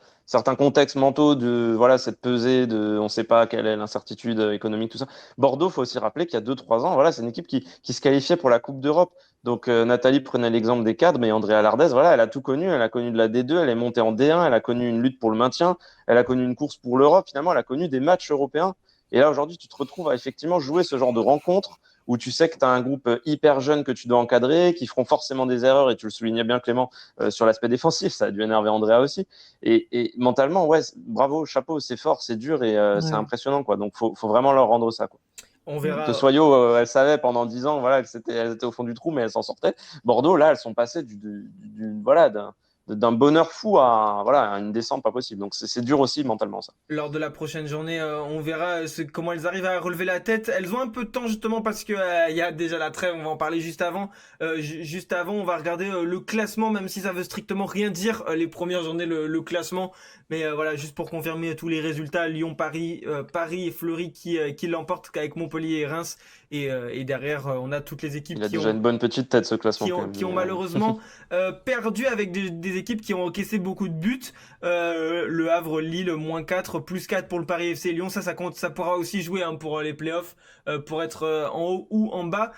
Speaker 3: contextes mentaux de voilà, cette pesée de on ne sait pas quelle est l'incertitude économique, tout ça. Bordeaux, faut aussi rappeler qu'il y a 2, 3 ans, voilà, c'est une équipe qui se qualifiait pour la Coupe d'Europe. Donc Nathalie prenait l'exemple des cadres, mais Andrea Lardez, voilà, elle a tout connu, elle a connu de la D2, elle est montée en D1, elle a connu une lutte pour le maintien, elle a connu une course pour l'Europe, finalement, elle a connu des matchs européens. Et là, aujourd'hui, tu te retrouves à effectivement jouer ce genre de rencontre où tu sais que tu as un groupe hyper jeune que tu dois encadrer, qui feront forcément des erreurs, et tu le soulignais bien, Clément, sur l'aspect défensif, ça a dû énerver Andrea aussi. Et mentalement, ouais, bravo, chapeau, c'est fort, c'est dur, et c'est
Speaker 2: Ouais,
Speaker 3: impressionnant, quoi. Donc, faut vraiment leur rendre ça, quoi.
Speaker 1: On
Speaker 3: Que
Speaker 1: verra.
Speaker 3: Soyo, elle savait pendant 10 ans, voilà, elles étaient au fond du trou, mais elles s'en sortaient. Bordeaux, là, elles sont passées voilà, d'un bonheur fou à voilà à une descente pas possible. Donc c'est dur aussi mentalement ça.
Speaker 1: Lors de la prochaine journée, on verra comment elles arrivent à relever la tête. Elles ont un peu de temps justement parce que il y a déjà la trêve. On va en parler juste avant. Juste avant, on va regarder le classement, même si ça veut strictement rien dire. Les premières journées, le classement. Mais voilà, juste pour confirmer tous les résultats, Lyon, Paris, Paris et Fleury qui l'emportent avec Montpellier et Reims. Et derrière, on a toutes les équipes
Speaker 3: Il a
Speaker 1: qui
Speaker 3: déjà
Speaker 1: ont
Speaker 3: une bonne petite tête ce classement quand même.
Speaker 1: qui ont malheureusement perdu avec des équipes qui ont encaissé beaucoup de buts. Le Havre, Lille, -4, +4 pour le Paris FC Lyon. Ça compte, ça pourra aussi jouer hein, pour les playoffs, pour être en haut ou en bas.